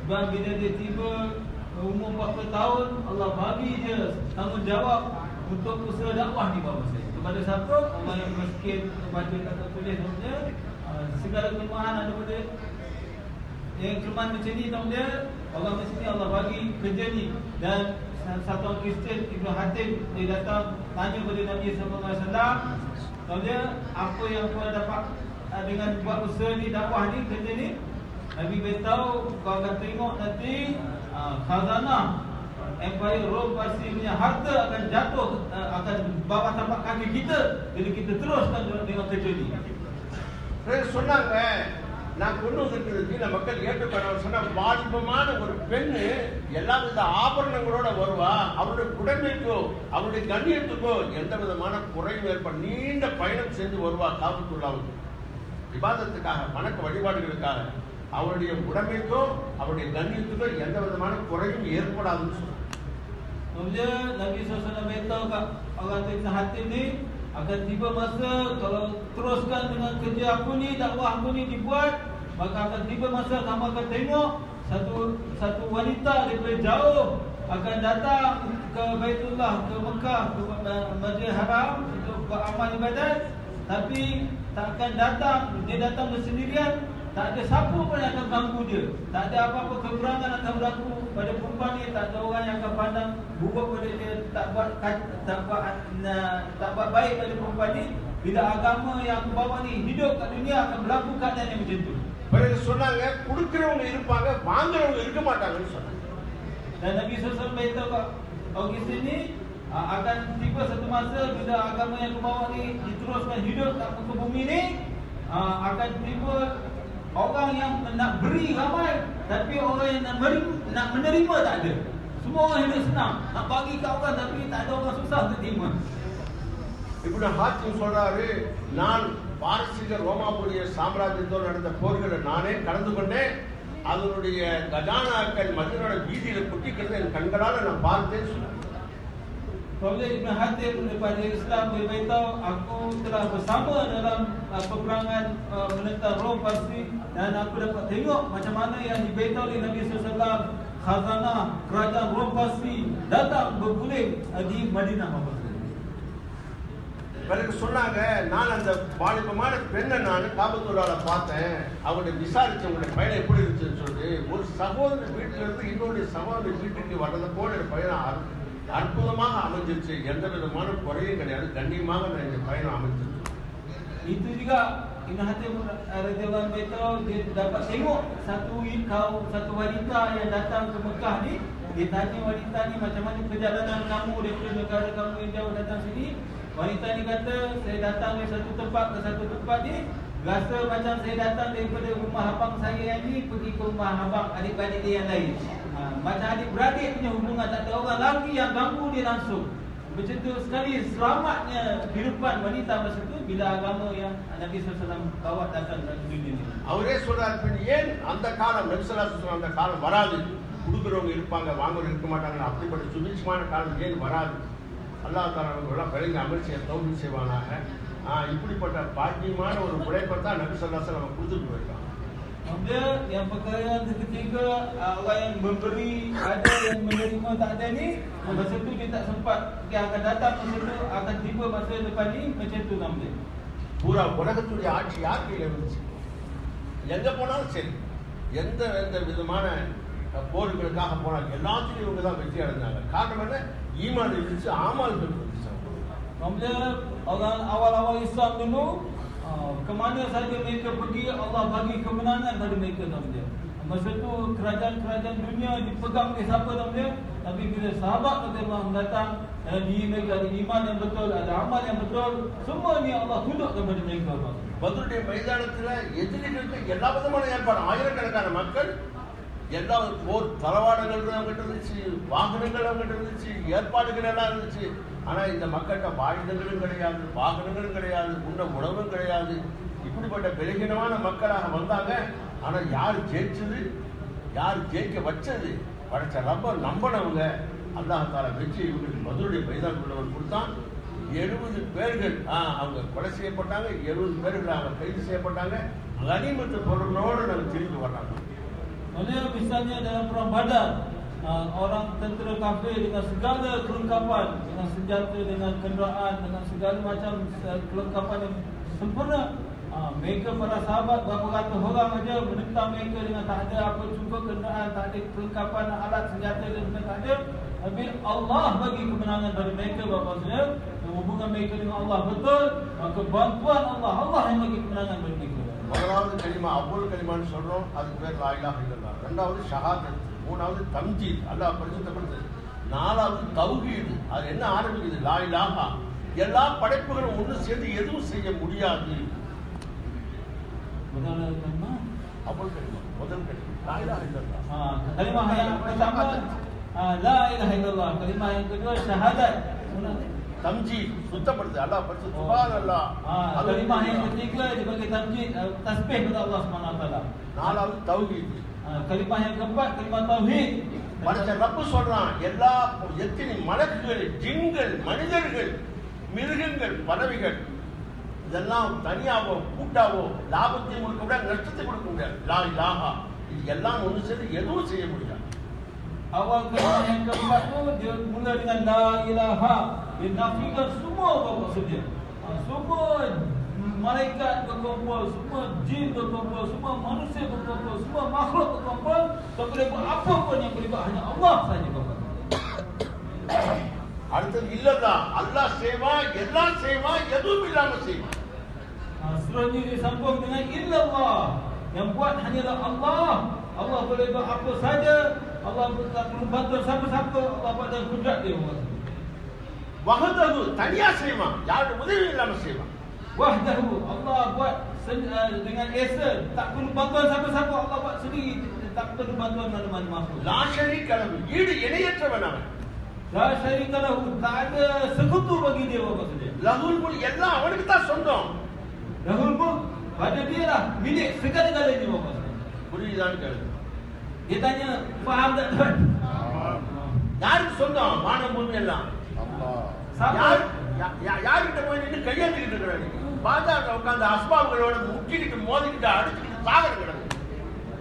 Dan bila dia tiba umur 40 tahun, Allah bagi dia tanggungjawab untuk usaha dakwah di bawah saya. Kepada siapa? Orang yang miskin, tak baca, tak tahu tulis. Kemudian segala kelemahan ada pada yang kelemahan macam ni. Kemudian Allah mesti Allah bagi kerja ni. Dan satu orang Kristian, Ibnu Hatim, dia datang tanya kepada Nabi SAW, kemudian apa yang kau dapat dengan buat usaha ni, dakwah ni, kerja ni. Nabi beritahu, kau akan tengok nanti khazanah Empire Rome Parsi punya harta akan jatuh, akan bawah tapak kaki kita. Jadi kita teruskan dengan kerja ni. சொன்னாங்க, நான் கொண்டு வந்திருக்கிறது தீன மக்கள் ஏற்றுக்கொள்ள சொன்ன வாலிபமான ஒரு பெண்ணு எல்லா வித ஆபரணங்களோட வருவா. அவருடைய குடமைக்கோ அவருடைய கண்ணியத்துக்கோ எந்த விதமான குறையும் ஏற்பட நீண்ட பயணம் செஞ்சு வருவா. காபத்துல்லாவுக்கு இபாதத்துக்காக, வணக்க வழிபாடுகளுக்காக. அவருடைய உடமைக்கோ அவருடைய கண்ணியத்துக்கோ எந்த விதமான குறையும் ஏற்படாதுன்னு சொன்னாங்க. Kemudian Nabi SAW beritahu kat orang Ibn Hatim ni, akan tiba masa kalau teruskan dengan kerja aku ni, dakwah aku ni dibuat, maka akan tiba masa kamu akan tengok satu wanita daripada jauh akan datang ke Baitullah, ke Mekah, ke Masjidil Haram untuk beramal ibadat, tapi tak akan datang, dia datang bersendirian. Tak ada siapa pun yang akan ganggu dia. Tak ada apa-apa kekurangan akan berlaku pada perempuan ni. Tak ada orang yang akan pandang buruk pada dia, tak buat baik pada perempuan ni. Bila agama yang aku bawa ni hidup kat dunia, akan berlaku keadaan yang macam tu. பிறகு சொன்னாங்க, கொடுக்கிறவங்க இருப்பாங்க, வாங்குறவங்க இருக்க மாட்டாங்கன்னு சொன்னாங்க. Dan Nabi SAW beritahu kat orang Kristian ni, akan tiba satu masa bila agama yang aku bawa ni diteruskan hidup kat muka bumi ni, akan tiba orang yang nak beri ramai, tapi orang yang nak menerima tak ada. Semua orang hidup senang, nak bagi kat orang, tapi tak ada orang susah untuk terima. இப்னு ஹாத்திம் சொல்றாரு, நான் பாரசீக ரோமாபுரிய சாம்ராஜ்யத்தோடு நடந்த போர்களை நானே கலந்து கொண்டேன். அதனுடைய கஜானாக்கள் மதீனாவோட வீதியில கொட்டிக்கிறது என் கண்களால் நான் பார்த்தேன்னு சொன்னாங்க. Kemudian Ibn Hatim daripada Islam dia beritahu, aku telah bersama dalam peperangan menentang Rom Parsi, dan aku dapat tengok macam mana yang diberitahu oleh Nabi SAW, khazanah kerajaan Rom Parsi datang berguling di Madinah. பிறகு சொன்னாங்க, நான் அந்த வாலிபமான பெண்ணை நான் காபத்துல்லால பார்த்தேன். அவங்களை விசாரிச்சு உங்களுடைய பயணம் எப்படி இருந்துச்சுன்னு சொல்லி, ஒரு சகோதரர் வீட்டில இருந்து இன்னொரு சகோதரர் வீட்டுக்கு வர்றதை போல என் பயணம் அற்புதமாக அமைஞ்சிருச்சு. எந்த விதமான குறையும் கிடையாது. கண்ணியமாக நான் இந்த பயணம் அமைஞ்சிருச்சு. Itu juga Ibn Hatim radhiyallahu anhu dia dapat tengok satu wanita yang datang ke Mekah ni. Dia tanya wanita ni, macam mana perjalanan kamu daripada negara kamu yang jauh datang sini. Wanita ni kata, saya datang dari satu tempat ke satu tempat ni, rasa macam saya datang daripada rumah abang saya yang ni pergi ke rumah abang adik-adik dia yang lain. Macam adik-beradik punya hubungan, tak ada orang lagi yang ganggu dia langsung. Macam tu sekali selamatnya kehidupan wanita masa tu bila agama yang Nabi SAW bawa datang ke dunia ni. அவரே சொல்றார், ஏன் அந்த காலம் நபி ஸல்லல்லாஹு அலைஹி வஸல்லம் அந்த காலம் வராது? கொடுக்குறவங்க இருப்பாங்க, வாங்குறவங்க இருக்க மாட்டாங்க. அப்படிப்பட்ட சுபிட்சமான காலம் ஏன் வராது? அல்லாஹ் தஆலா அவர்களெல்லாம் விளங்கி அமல் செய்ய தௌஃபீக் செய்வானாக. இப்படிப்பட்ட பாக்கியமான ஒரு உழைப்பை தான் நபி ஸல்லல்லாஹு அலைஹி வஸல்லம் கொடுத்துட்டு போயிருக்காங்க. Kemudian yang perkara yang ketiga, Allah yang memberi ada, yang menerima tak ada ni, masa tu dia tak sempat, dia akan datang masa tu, akan tiba masa depan ni, macam tu namanya. பூரா உலகத்துடைய ஆட்சி யார் கையில் இருந்துச்சு? எங்க போனாலும் சரி, எந்த எந்த விதமான போர்களுக்காக போனாலும் எல்லாத்துலையும் இவங்க தான் வெற்றி அடைஞ்சாங்க. காரணம் என்ன? ஈமான் இருந்துச்சு, ஆமால்கள் இருந்துச்சு. Kemudian orang awal-awal Islam dulu, ke mana saja mereka pergi, Allah bagi kemenangan pada mereka namanya. Masa tu kerajaan-kerajaan dunia dipegang oleh siapa namanya? Tapi bila sahabat radhiyallahu datang, di mereka ada iman yang betul, ada amal yang betul, semua ni Allah tunduk kepada mereka. பத்ருடைய மைதானத்துல எதிரிகளுக்கு எல்லா விதமான ஏற்பாடு, ஆயிரக்கணக்கான மக்கள், எல்லா போர் தளவாடங்கள் அவங்ககிட்ட இருந்துச்சு, வாகனங்கள் அவங்ககிட்ட இருந்துச்சு, ஏற்பாடுகள் எல்லாம் இருந்துச்சு. ஆனா இந்த மக்கள்கிட்ட ஆயுதங்களும் கிடையாது, வாகனங்களும் கிடையாது, உண்ண உணவும் கிடையாது. இப்படிப்பட்ட பலகீனமான மக்களாக வந்தாங்க. ஆனா யார் ஜெயிச்சது, யார் ஜெயிக்க வச்சது? படைச்ச ரப்ப நம்பினவங்க. அல்லாஹ் தஆலா வெற்றி இவங்களுக்கு பத்ருடைய மைதானத்துள்ளவர் கொடுத்தான். 70 பேர்கள் அவங்க கொலை செய்யப்பட்டாங்க, 70 பேர்கள் அவங்க கைது செய்யப்பட்டாங்க. கனிமத்து பொருளோடு நாங்கள் திரும்பி வர்றாங்க. Oleh misalnya dalam perang Badar, orang tentera kafir dengan segala kelengkapan, dengan senjata, dengan kenderaan, dengan segala macam kelengkapan yang sempurna, mereka para sahabat berapa ratus orang saja menentang mereka dengan tak ada apa cukup kenderaan, tak ada kelengkapan alat senjata dan sebagainya, tak ada. Tapi Allah bagi kemenangan pada mereka. Maksudnya hubungan mereka dengan Allah betul, maka bantuan Allah yang bagi kemenangan pada mereka. முதலாவது கலிமா அவ்வளவு கலிமான்னு சொல்றோம், அதுக்கு பேர் லா இலாஹ இல்லல்லாஹ். ரெண்டாவது ஷஹாதத், மூணாவது தம்ஜீத், அல்லாஹ் பரிசுத்தப்படுத்துது. நாலாவது தௌஹீத். அது என்ன ஆரம்பிக்குது? லா இலாஹா. எல்லா படைப்புகளும் ஒன்று சேர்ந்து எதுவும் செய்ய முடியாது. Betul kalimat. அவ்வளவு கலிமா முதல் கலிமா லா இலாஹ இல்லல்லாஹ். Kalimah yang pertama la ilaha illallah. Kalimah yang kedua syahadat. தம்ஜீத் சுத்தப்படுத்து, அல்லாஹ் பரிசுத்த சுப்ஹானல்லாஹ். Kalimah yang ketiga dipanggil tamjid, tasbih kepada Allah Subhanahu wa taala. நாலாவது தௌஹீத். Kalimah yang keempat kalimah tauhid. படைச்ச ரப்பு சொல்றான், எல்லா எத்தனை மலக்குகள், ஜின்கள், மனிதர்கள், மிருகங்கள், பறவைகள், இதெல்லாம் தனியாவோ கூட்டாவோ லாபத்தை கொடுக்க முடியாது, நஷ்டத்தை கொடுக்க முடியாது. லா இலாஹா. இது எல்லாம் ஒன்று சேர்ந்து எதுவும் செய்ய முடியாது. Awal kalimah yang keempat tu dia mula dengan la ilaha. Dia nafikan semua apa maksudnya. Semua malaikat berkumpul, semua jin berkumpul, semua manusia berkumpul, semua makhluk berkumpul, tak boleh buat apa pun yang boleh buat hanya Allah saja berkumpul. அடுத்தது இல்லதா, அல்லாஹ் செய்வான், எல்லாம் செய்வான், எதுவும் இல்லாம செய்வான். Seterusnya disambung dengan illallah. Yang buat hanyalah Allah. Allah boleh buat apa saja. Allah tak perlu bantuan siapa-siapa. Allah buat dengan kudrat dia. வஹதஹு, தனியா செய்வான், யாருடைய உதவி இல்லாம செய்வான். Wahdahu, Allah buat dengan esa, tak perlu bantuan siapa-siapa. Allah buat sendiri, tak perlu bantuan mana-mana makhluk. லா ஷரீக லஹு, ஈடு இணையற்றவன் அவன். La syarika lahu, tak ada sekutu bagi dia maksudnya. லஹுல் முல்க், எல்லாம் அவனுக்கு தான் சொந்தம். Lahul mulk, pada dia lah, milik segala-galanya maksudnya. புரியுதான்னு கேளுங்க. Dia tanya, faham tak tuan? யாருக்கு சொந்தம் வானம் பூமி எல்லாம்? யார்கிட்ட போய் நின்று கையெழுத்துக்கிட்டு இருக்கிறாங்க? பாஜக உட்காந்து அஸ்பாபுகளோட முட்டிக்கிட்டு மோதிக்கிட்டு அடிச்சுக்கிட்டு சாகர கிடக்கு.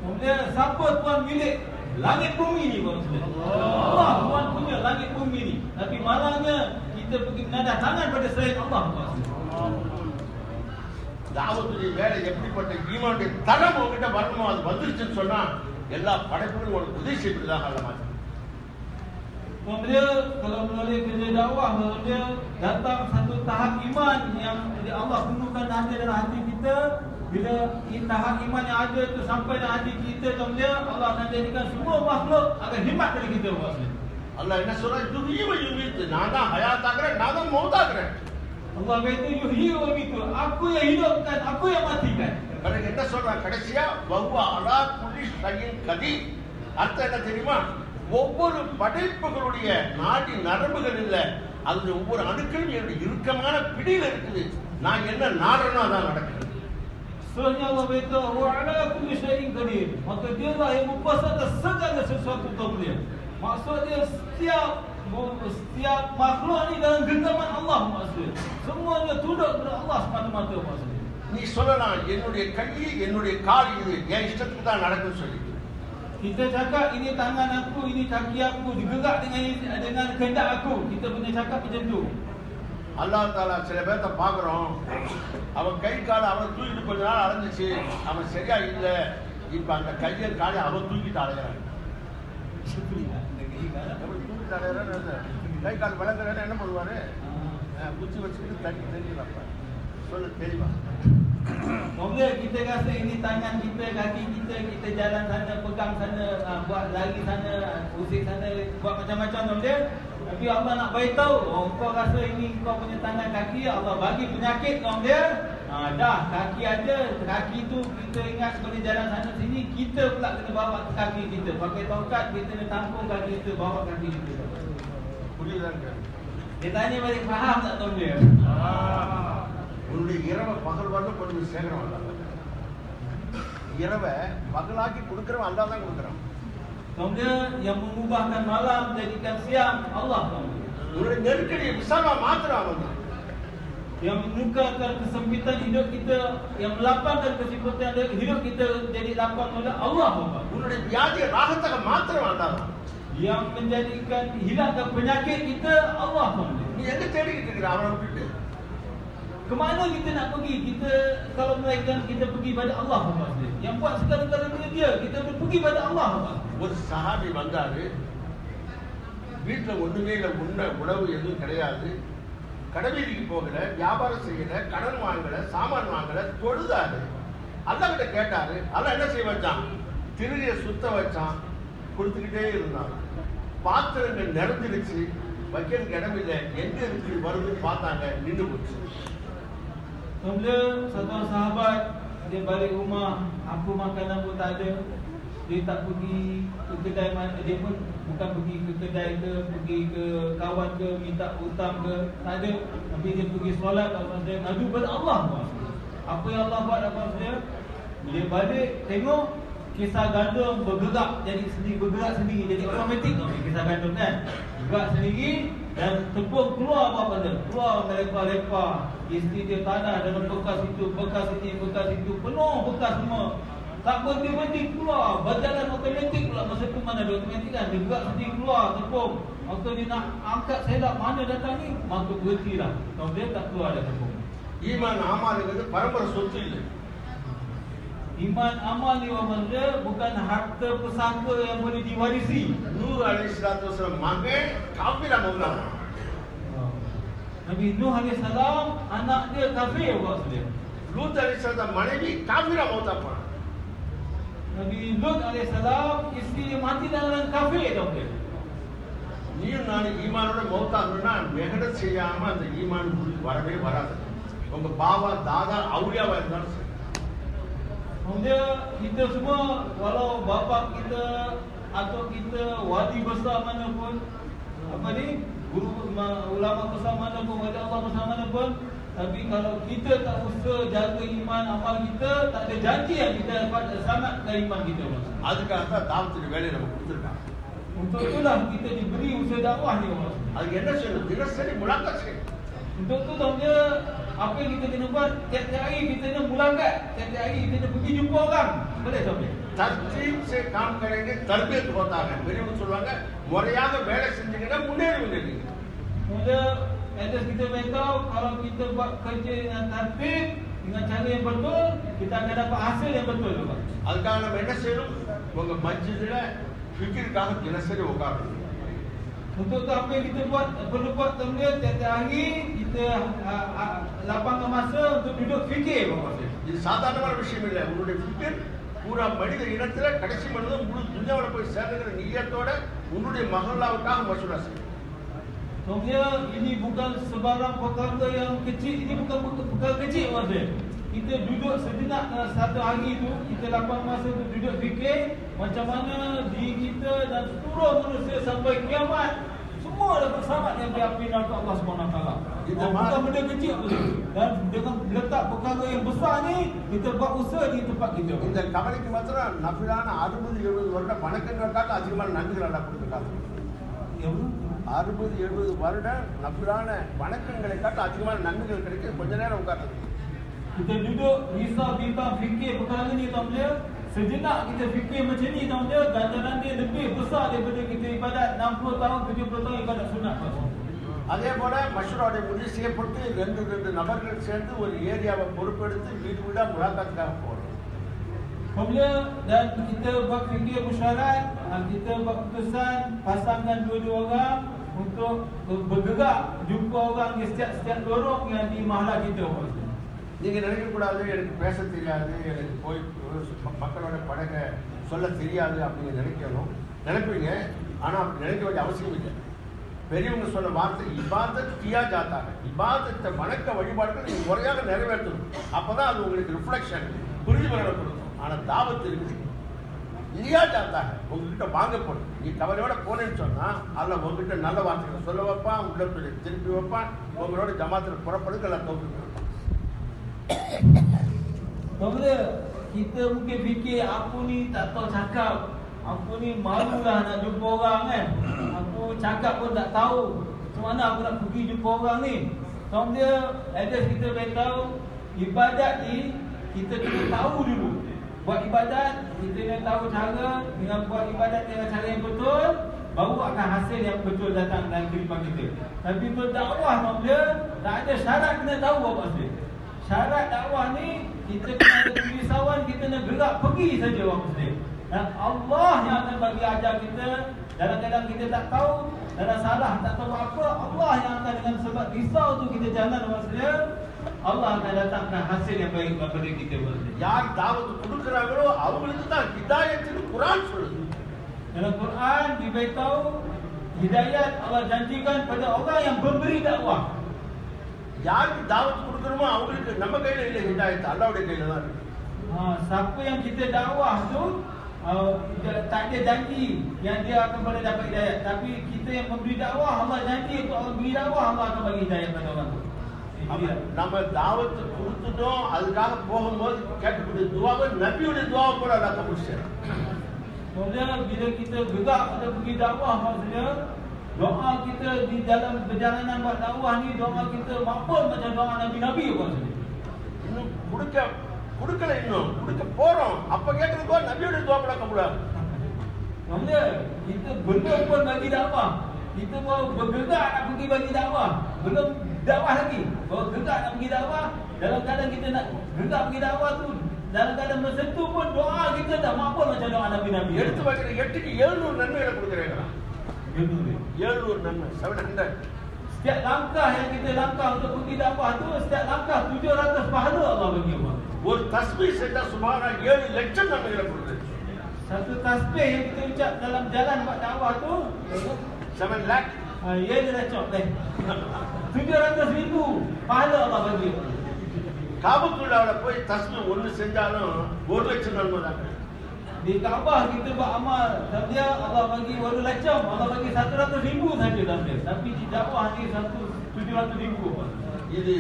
Kemudian siapa tuan milik langit bumi ni maksudnya? Allah tuan punya langit bumi ni. Tapi malangnya kita pergi menadah tangan pada selain Allah maksudnya. தாவத்துடைய வேலை எப்படிப்பட்ட ஈமானுடைய தரம் உங்ககிட்ட வரணுமோ அது வந்துருச்சுன்னு சொன்னா எல்லா படைப்புகளும் ஒரு உதவி செய்வதாக அல்ல மாட்டேன். Kemudian kalau melalui kerja dakwah, dia datang satu tahap iman yang Allah penuhkan ada dalam hati kita. Bila tahap iman yang ada itu sampai dalam hati kita, kemudian Allah akan jadikan semua makhluk akan himat dari kita maksudnya. Allah என்ன சொல்றா? துஹீவ யுமீத், நான் தான் ஹயாத்தாக்குறேன், நான் தான் மௌத்தாக்குறேன். Allah kata yuhyi wa yumiitu, aku yang hidupkan, aku yang matikan. பிறகு என்ன சொல்றா கடைசியா? வஹுவ அலா குல்லி ஷைஇன் கதீர். அர்த்தம் என்ன தெரியுமா? ஒவ்வொரு படைப்புகளுடைய நாடி நரம்புகள் இல்ல, அது ஒவ்வொரு அணுக்களும் என்னுடைய இறுக்கமான பிடியில் இருக்குது. நான் என்ன நாடுறேனோ அதான் நடக்குது. Sebenarnya Allah beritahu wa ala kulli syai'in qadir. Maka dia lah yang berkuasa atas segala sesuatu tuan mulia. Maksud dia setiap setiap makhluk ni dalam genggaman Allah maksudnya. Semuanya tunduk kepada Allah semata-mata maksudnya. நீ சொல்லலாம் என்னுடைய கை என்னுடைய கால் இது என் இஷ்டத்துக்கு தான் நடக்கும்னு சொல்லி. Kita cakap ini tangan aku, ini kaki aku digerak dengan kehendak aku. Kita punya cakap macam tu. அல்லாஹ் தாலா சில பேர்த்த பார்க்குறோம், அவன் கை காலை அவன் தூக்கிட்டு கொஞ்ச நாள் அலைஞ்சிச்சு, அவன் சரியா இல்லை, இப்போ அந்த கையை காலை அவன் தூக்கிட்டு அலைகிறான். எப்படி தூக்கிட்டு அலைகிறான்னு கை கால் விளங்குறேன்னு என்ன பண்ணுவாரு? குச்சி வச்சுக்கிட்டு தண்ணி தெரியலப்ப சொல்லு தெரியவா. Mula kita rasa ini tangan kita, kaki kita, kita jalan sana, pegang sana, buat lari sana, usik sana, buat macam-macam dia. Tapi Allah nak beritahu, kau rasa ini kau punya tangan kaki, Allah bagi penyakit dia. Dah kaki ada, kaki tu kita ingat boleh jalan sana sini, kita pula kena bawa kaki kita, pakai tongkat kita kena tampung kaki kita, bawa kaki kita. Dia tanya balik, faham tak dia? உன்னுடைய இரவை பகல் வரலும் கொஞ்சம் சேகரம் அல்ல, இரவை பகலாக்கி கொடுக்கிறவன் அல்லா தான் கொடுக்குறான். Yang mengubahkan malam menjadikan siang Allah. உன்னுடைய நெருக்கடியை விசாலமா மாத்திரம் அவன் தான். Yang menukarkan kesempitan hidup kita, yang melapangkan kesempitan hidup kita jadi lapang oleh Allah. உன்னுடைய வியாதியை ராகத்தாக மாத்திரம் அல்லா தான். Yang menjadikan hilangkan penyakit kita Allah. நீ எங்க தேடிக்கிட்டு இருக்கிற அவனை விட்டுட்டு? Kemana kita nak pergi? Kita kalau melainkan kita pergi pada Allah. Yang buat segala-galanya dia, kita pergi pada Allah. ஒரு சஹாபி வந்தாரு, வீட்டில் ஒண்ணுமே இல்லை, உணவு எதுவும் கிடையாது, கடைவீதிக்கு போகல, வியாபாரம் செய்யல, கடன் வாங்கல, சாமான் வாங்கல, தொழுதாரு. அல்லாஹ் கிட்ட கேட்டாரு. அல்லாஹ் என்ன செய்ய வச்சான்? திருடிய சுத்த வச்சான், கொடுத்துக்கிட்டே இருந்தான். பாத்திரங்கள் நிறைஞ்சிருச்சு, வைக்கிறதுக்கு இடம் இல்லை, எங்க இருக்கு வருதுன்னு பார்த்தாங்க, நின்று போச்சு. Kemudian satu sahabat dia balik rumah, apa makanan pun tak ada. Dia tak pergi ke kedai mana, dia pun bukan pergi ke kedai ke, pergi ke kawan ke, minta hutang ke, tak ada. Tapi dia pergi solat, dia ngadu pada Allah. Apa yang Allah buat apa dia? Dia balik tengok kisah gandum bergerak bergerak sendiri, jadi automatik kisah gandum kan. Bergerak sendiri dan tepung keluar apa dia? Keluar melepa-lepa. Isteri dia tanah dalam bekas itu, bekas ini, bekas itu, penuh bekas semua. Tak berhenti-berhenti keluar, berjalan automatik pula. Masa tu mana ada automatik kan, dia gerak sendiri keluar tepung. Waktu dia nak angkat selak mana datang ni, maka berhenti lah. Kalau dia tak keluar dah tepung. ஈமான் ஆமாலுங்கிறது பரம்பரை சொத்து இல்லை. Iman amal ni orang dia bukan harta pusaka yang boleh diwarisi. நூறு அலைஹிஸ்ஸலாத்து வஸலாம் மகன் காஃபிரா Maulana. Nabi Nuh alaihissalam anak dia kafir buat dia. லூத் அலைஹிஸ்ஸலாம் மனைவி காஃபிரா மௌத்தா போனா. Nabi Lut alaihissalam isteri dia mati dalam kafir dah dia. நீயும் நானும் ஈமானோட மௌத்தாகணும்னா மெஹனத் செய்யாம அந்த ஈமான் வரவே வராது. உங்க பாபா தாதா அவுலியாவா இருந்தாலும் சரி. Kemudian kita semua, walau bapa kita atau kita wali besar mana pun, apa ni, guru ulama besar mana pun, wali Allah besar mana pun, tapi kalau kita tak usaha jaga iman amal kita, tak ada janji yang kita dapat selamatkan iman kita. அதுக்காக தான் தாவத்துடைய வேலையை நம்ம கொடுத்துருக்காங்க. Untuk itulah kita diberi usaha dakwah ni. அதுக்கு என்ன செய்யணும்? தினசரி முலாக்காத் செய்யணும். Untuk tu dia apa yang kita kena buat, tiap-tiap hari kita kena mulakat, tiap-tiap hari kita kena pergi jumpa orang. Boleh tak? தர்தீப் से काम करेंगे तरबियत होता है. பெரியவங்க சொல்வாங்க, முறையாக வேலை செஞ்சீங்கன்னா முன்னேறுவீங்க நீங்க. Kemudian atas kita beritahu kalau kita buat kerja dengan tertib, dengan cara yang betul, kita akan dapat hasil yang betul juga. அதுக்காக நம்ம என்ன செய்யணும்? உங்க மஸ்ஜித்ல ஃபிக்ருக்காக தினசரி உட்காரணும். Untuk tu apa yang kita buat, perlu buat temuan tiap-tiap hari kita lapangkan masa untuk duduk fikir bapak. இது சாதாரணமான விஷயம் இல்லை. உங்களுடைய ஃபிக்ர் பூரா மனித இனத்துல கடைசி மனிதன் முழு துன்யாவுல போய் சேர்ந்துக்கிற நியத்தோட உன்னுடைய மகளாவுக்காக மசூலா செய்யும். Kemudian ini bukan sebarang perkara yang kecil, ini bukan perkara kecil maksudnya. Kita duduk sejenak satu hari itu, kita lapang masa untuk duduk fikir macam mana diri kita dan seluruh manusia sampai kiamat semua dapat selamat yang berapi neraka Allah SWT. Bukan benda kecil tu. Dan dengan letak perkara yang besar ni, kita buat usaha di tempat kita. இந்த கவலைக்கு மாத்திரம் நஃபிலான 60-70 வருட வணக்கங்களுக்காக அதிகமான நன்மைகள் எல்லாம் கொடுத்துருக்காங்க. Ya betul. 60-70 வருடம் நபிலான வணக்கங்களை காட்ட அதிகமான நன்மைகள் கிடைக்கும். கொஞ்ச நேரம் உட்கார்ந்து kita duduk risau bimbang fikir perkara ni tuan dia, sejenak kita fikir macam ni tuan dia, ganjaran dia lebih besar daripada kita ibadat 60 tahun 70 tahun ibadat sunat. அதே போல மஷூராவுடைய முடிவு செய்யப்பட்டு 2 நபர்கள் சேர்ந்து ஒரு ஏரியாவை பொறுப்பெடுத்து வீடு வீடா முலாக்காத்துக்காக போறோம். Apabila dan kita buat fikir musyarat, kita buat keputusan pasangkan dua-dua orang untuk bergerak jumpa orang di setiap lorong yang di mahala kita. நீங்க நினைக்க கூடாது எனக்கு பேச தெரியாது, எனக்கு போய் மக்களோட பழக சொல்ல தெரியாது அப்படின்னு நினைப்பீங்க. ஆனா அப்படி நினைக்க வேண்டிய அவசியம் இல்லை. பெரியவங்க சொன்ன வார்த்தை இபாதத் கியா ஜாத்தாங்க. இபாதத்தை வணக்க வழிபாடுகள் நீங்க முறையாக நிறைவேற்றணும். அப்பதான் அது உங்களுக்கு ரிஃப்ளெக்ஷன் புரிதலை கொடுக்கும். ஆனா தாவத்து இருக்குது இல்லையா ஜாத்தாங்க, உங்ககிட்ட வாங்கப்படும். நீ கவலையோட போனேன்னு சொன்னா அதில் உங்ககிட்ட நல்ல வார்த்தைகளை சொல்ல வைப்பான், உள்ள திருப்பி வைப்பான், உங்களோட ஜமாத்தில் புறப்படுக்கு எல்லாம் தோற்று. Apabila kita mungkin fikir aku ni tak tahu cakap, aku ni malulah nak jumpa orang kan, aku cakap pun tak tahu macam mana aku nak pergi jumpa orang ni. Sebab dia ada kita beritahu ibadat ni kita kena tahu dulu. Buat ibadat kita kena tahu cara, dengan buat ibadat dengan cara yang betul baru akan hasil yang betul datang dalam kehidupan kita. Tapi berdakwah dia tak ada syarat kena tahu apa maksud. Syarat dakwah ni kita kena ada tulisawan, kita nak gerak pergi saja orang Muslim. Dan Allah yang akan bagi ajar kita. Kadang-kadang kita tak tahu, dalam salah tak tahu apa, Allah yang akan dengan sebab risau tu kita jalan orang Muslim, Allah akan datangkan hasil yang baik kepada kita. யார் தாவத்து கொடுக்குறாங்களோ அவங்களுக்கு தான் ஹிதாயத்துன்னு குர்ஆன் சொல்லுது. Dalam Quran diberitahu hidayat Allah janjikan pada orang yang memberi dakwah. யாருக்கு தாவத் கொடுக்கணுமோ அவங்களுக்கு நம்ம கையில இல்லை ஹிதாயத், அல்லாஹ்வுடைய கையில தான் இருக்கு. Siapa yang kita dakwah tu tak ada janji yang dia akan boleh dapat hidayat, tapi kita yang memberi dakwah Allah janji untuk orang beri dakwah Allah akan bagi hidayat pada orang tu. நம்ம தாவத்து கொடுத்துட்டோம், அதுக்காக போகும்போது கேட்கக்கூடிய துவாவை நபியுடைய துவாவை கூட அல்லாஹ் கபூல் செய்றான். Kemudian bila kita gerak kita pergi dakwah, maksudnya doa kita di dalam perjalanan buat dakwah ni, doa kita makbul macam doa Nabi-Nabi maksudnya. இன்னும் கொடுக்கல, இன்னும் கொடுக்க போறோம். அப்ப கேட்கறது துவா நபியுடைய துவா கூட கபூல் ஆகும். Maksudnya kita belum pun bagi dakwah, kita baru bergerak nak pergi bagi dakwah, belum dakwah lagi, baru gerak nak pergi dakwah. Dalam keadaan kita nak gerak pergi dakwah tu, dalam keadaan bersentuh pun doa kita dah makbul macam doa Nabi-Nabi. எடுத்து வைக்கிற 8க்கு 700 நன்மைகளை கொடுக்குறேங்கிறான். 700 நன்மை 700. Setiap langkah yang kita langkah untuk pergi dakwah tu, setiap langkah 700 pahala Allah bagi Allah. ஒரு தஸ்பீஹ் செஞ்சா சுப்ஹானல்லாஹ் 7 லட்சம் நன்மைகளை கொடுக்குது. Satu tasbih yang kita ucap dalam jalan buat dakwah tu 7 lakh. Ya dia dah cop dah. 700,000 pahala Allah bagi. காபத்துள்ளாவுல போய் தஸ்பீஹ் ஒன்னு செஞ்சாலும் 1 லட்சம் நன்மை தான். Di Kaabah kita buat amal, dia Allah bagi 1 லட்சம், Allah bagi 100,000 saja dalam dia. Tapi di dakwah ni 700,000. இது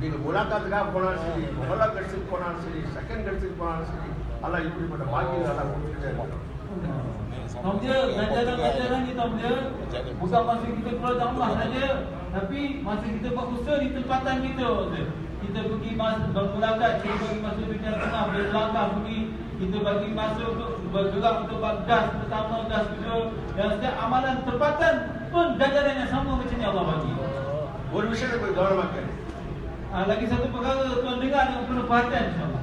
நீங்க முலாக்காத்துக்காக போனாலும் சரி, முகல்லா கட்சிக்கு போனாலும் சரி, செகண்ட் கட்சிக்கு போனாலும் சரி, அல்லாஹ் இப்படிப்பட்ட பாக்கியங்களை அல்லாஹ் கொடுத்துட்டே இருக்கான். Dia ganjaran-ganjaran ni tahu dia bukan masa kita keluar dakwah saja, tapi masa kita buat usaha di tempatan kita. Kita pergi bermulakat, kita bagi masa dunia tengah, berlangkah pergi, kita bagi masa untuk bergerak untuk buat gas pertama, gas kedua, dan setiap amalan tempatan pun ganjaran yang sama macam ni Allah bagi. ஒரு விஷயத்தை போய் கவனமா கேளு. Lagi satu perkara tuan dengar dengan penuh perhatian insya-Allah.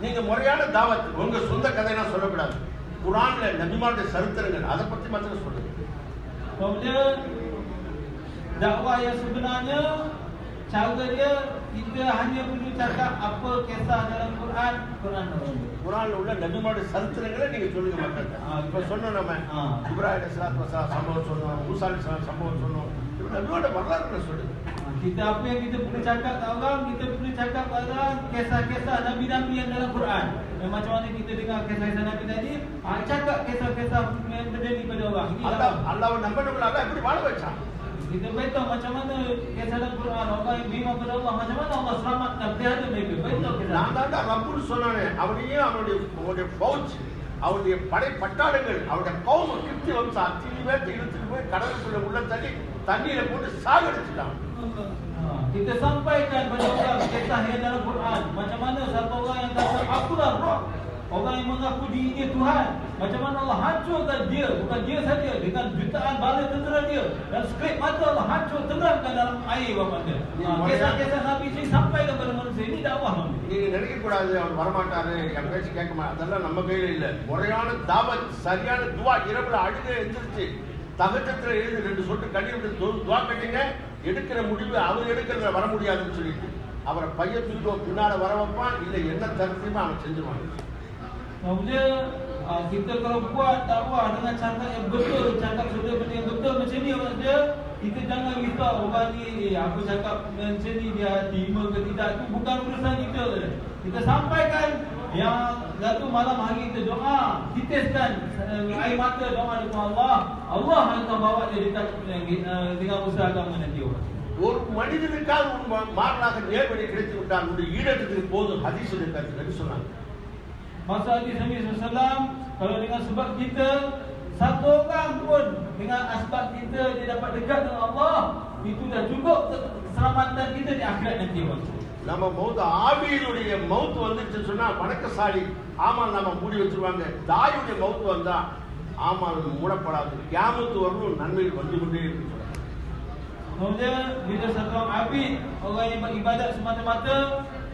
நீங்க முறையான தாவத், உங்க சொந்த கதையெல்லாம் சொல்லக்கூடாது. குர்ஆன்ல நபிமாருடைய சரித்திரங்கள் அதை பத்தி மட்டும் சொல்லுங்க. Kemudian dakwah yang sebenarnya cara dia kita hanya perlu cakap apa kisah dalam Quran. குர்ஆன்ல உள்ள நபிமாருடைய சரித்திரங்களை நீங்க சொல்லுங்க மக்கள்கிட்ட. இப்ப சொன்னோம் நம்ம இப்ராஹிம் அலைஹிஸ்ஸலாத்து வஸலாம் சம்பவம் சொன்னோம், மூசா அலைஹிஸ்ஸலாம் சம்பவம் சொன்னோம். நபியோட வரலாறுகளை சொல்லுங்க. Kita apa yang kita perlu cakap kat orang, kita perlu cakap pada kisah-kisah Nabi-Nabi yang dalam Quran. Macam mana kita dengar kisah-kisah Nabi tadi, cakap kisah-kisah yang terjadi pada orang. அல்லாஹ்வை நம்பணும்ல, அல்லாஹ் எப்படி வாழ வச்சான்? Kita beritahu macam mana kisah dalam Quran, orang yang beriman pada Allah, macam mana Allah selamatkan pelihara mereka. Beritahu kisah. நான் தான் ரப்புன்னு சொன்னானே, அவனையும் அவனுடைய ஃபௌஜ், அவனுடைய படை பட்டாளங்கள், அவனுடைய கௌம் கிப்தி வம்சம் அத்தனை பேர்த்தை இழுத்துட்டு போய் கடலுக்குள்ள உள்ள தள்ளி தண்ணீரை போட்டு சாகடிச்சுட்டான். Kita sampaikan pada orang kisah yang dalam Quran. Macam mana satu orang yang kata akulah Rabb, orang yang mengaku dirinya Tuhan, macam mana Allah hancurkan dia, bukan dia saja, dengan jutaan bala tentera dia, dan skrip mata Allah hancur tenggelamkan dalam air bawah mata. Kisah-kisah Nabi ini sampaikan kepada manusia. Ini dakwah. நீங்க நினைக்க கூடாது அவர் வரமாட்டாரு, என் பேச்சு கேட்க மாட்டாரு, அதெல்லாம் நம்ம கையில இல்ல. முறையான தாவத், சரியான துவா, இரவுல அழுக எந்திரிச்சு தகச்சத்துல எழுந்து 2 சொட்டு கண்ணீர் விட்டு துவா கட்டிங்க, எடுக்கிற முடிவு அவர் எடுக்கிறத வர முடியாதுன்னு சொல்லிட்டு அவரை பையன் தூக்கிட்டு பின்னால வர வைப்பான், இல்ல என்ன தரத்தையுமே அவன் செஞ்சுவான். Kemudian kita kalau buat dakwah dengan cara yang betul, cakap sudah benda yang betul macam ni maksudnya, kita jangan risau orang ni aku cakap macam ni dia terima ke tidak, itu bukan urusan kita. Kita sampaikan yang satu malam hari kita doa, titeskan air mata doa kepada Allah, Allah akan bawa dia dekat dengan usaha agama nanti. ஒரு மனிதனுக்காக மாறலாக நேர்வழி கிடைத்து விட்டால் உடைய ஈடத்துக்கு போதும் ஹதீஸுடைய கருத்து சொன்னாங்க. Masa hadis Nabi SAW, kalau dengan sebab kita, satu orang pun dengan asbab kita dia dapat dekat dengan Allah, itu dah cukup keselamatan kita di akhirat nanti. நம்ம மௌத் ஆவியினுடைய மௌத் வந்துச்சு சொன்னா வணக்கசாலி ஆமால் நம்ம மூடி வச்சிருவாங்க. தாயுடைய மௌத் வந்தா ஆமால் மூடப்படாது, கியாமத்து வரணும், நன்மைகள் வந்து கொண்டே இருக்கு. Kemudian bila satu orang abid, orang yang beribadat semata-mata,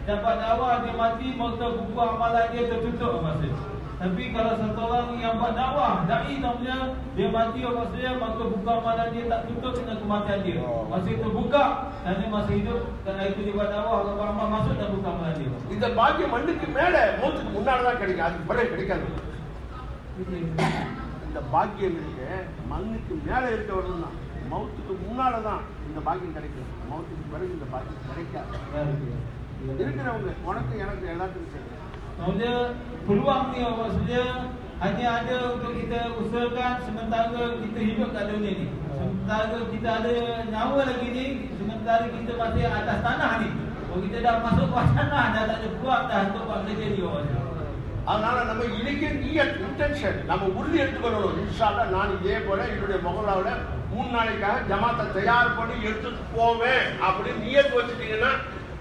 dapat dakwah, dia mati, maka buku amalan dia tertutup masa. Tapi kalau satu orang yang buat dakwah, dai namanya, dia mati maksudnya, maka buku amalan dia tak tutup dengan kematian dia. Masih terbuka, dan dia masih hidup, dan itu dia buat dakwah, kalau amal masuk dan buku amalan dia. இந்த பாக்கியம் மண்ணுக்கு மேல மௌத்துக்கு முன்னாலதான் கிடைக்கும், அதுக்கு பிறகு கிடைக்காது. இந்த பாக்கியம் இருக்கு மண்ணுக்கு மேல இருக்கவர்கள் தான், மௌத்துக்கு முன்னாலதான் இந்த பாக்கியம் கிடைக்கும், மௌத்துக்கு பிறகு இந்த பாக்கியம் கிடைக்காது. இருக்கிறவங்க உனக்கு எனக்கு எல்லாத்துக்கும் சரி. Kemudian peluang ni maksudnya hanya ada untuk kita usahakan sementara kita hidup kat dunia ni. Sementara kita ada nyawa lagi ni, sementara kita masih atas tanah ni. Kalau kita dah masuk bawah tanah, dah tak ada peluang dah untuk buat kerja ni. அதனால நம்ம இன்னைக்கு இன்டென்ஷன் நம்ம உறுதி எடுத்துக்கொள்ளணும். இன்ஷா அல்லாஹ் நான் இதே போல என்னுடைய முகலாவில் 3 நாளைக்காக ஜமாத்தை தயார் பண்ணி எடுத்துட்டு போவேன் அப்படின்னு நியத்து வச்சுட்டீங்கன்னா,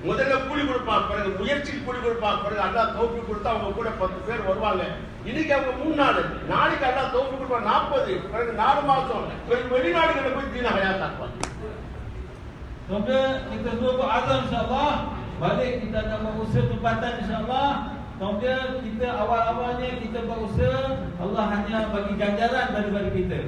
முதல்ல கூலி கொடுப்பான், பிறகு முயற்சிக்கு கூலி கொடுப்பான், பிறகு அல்லாஹ் தௌஃபீக் கொடுத்தா அவங்க கூட 10 பேர் வருவாங்க. இன்னைக்கு அவங்க 3 நாள், நாளைக்கு அல்லாஹ் தௌஃபீக் கொடுப்பான் 40, பிறகு 4 மாசம், பிறகு வெளிநாடுகளில் போய் தீன ஹயாத்தாக்குவாங்க. Kemudian kita semua berazam insyaAllah, balik kita akan berusaha tempatan insyaAllah. Kemudian kita awal-awalnya kita berusaha, Allah hanya bagi ganjaran daripada kita.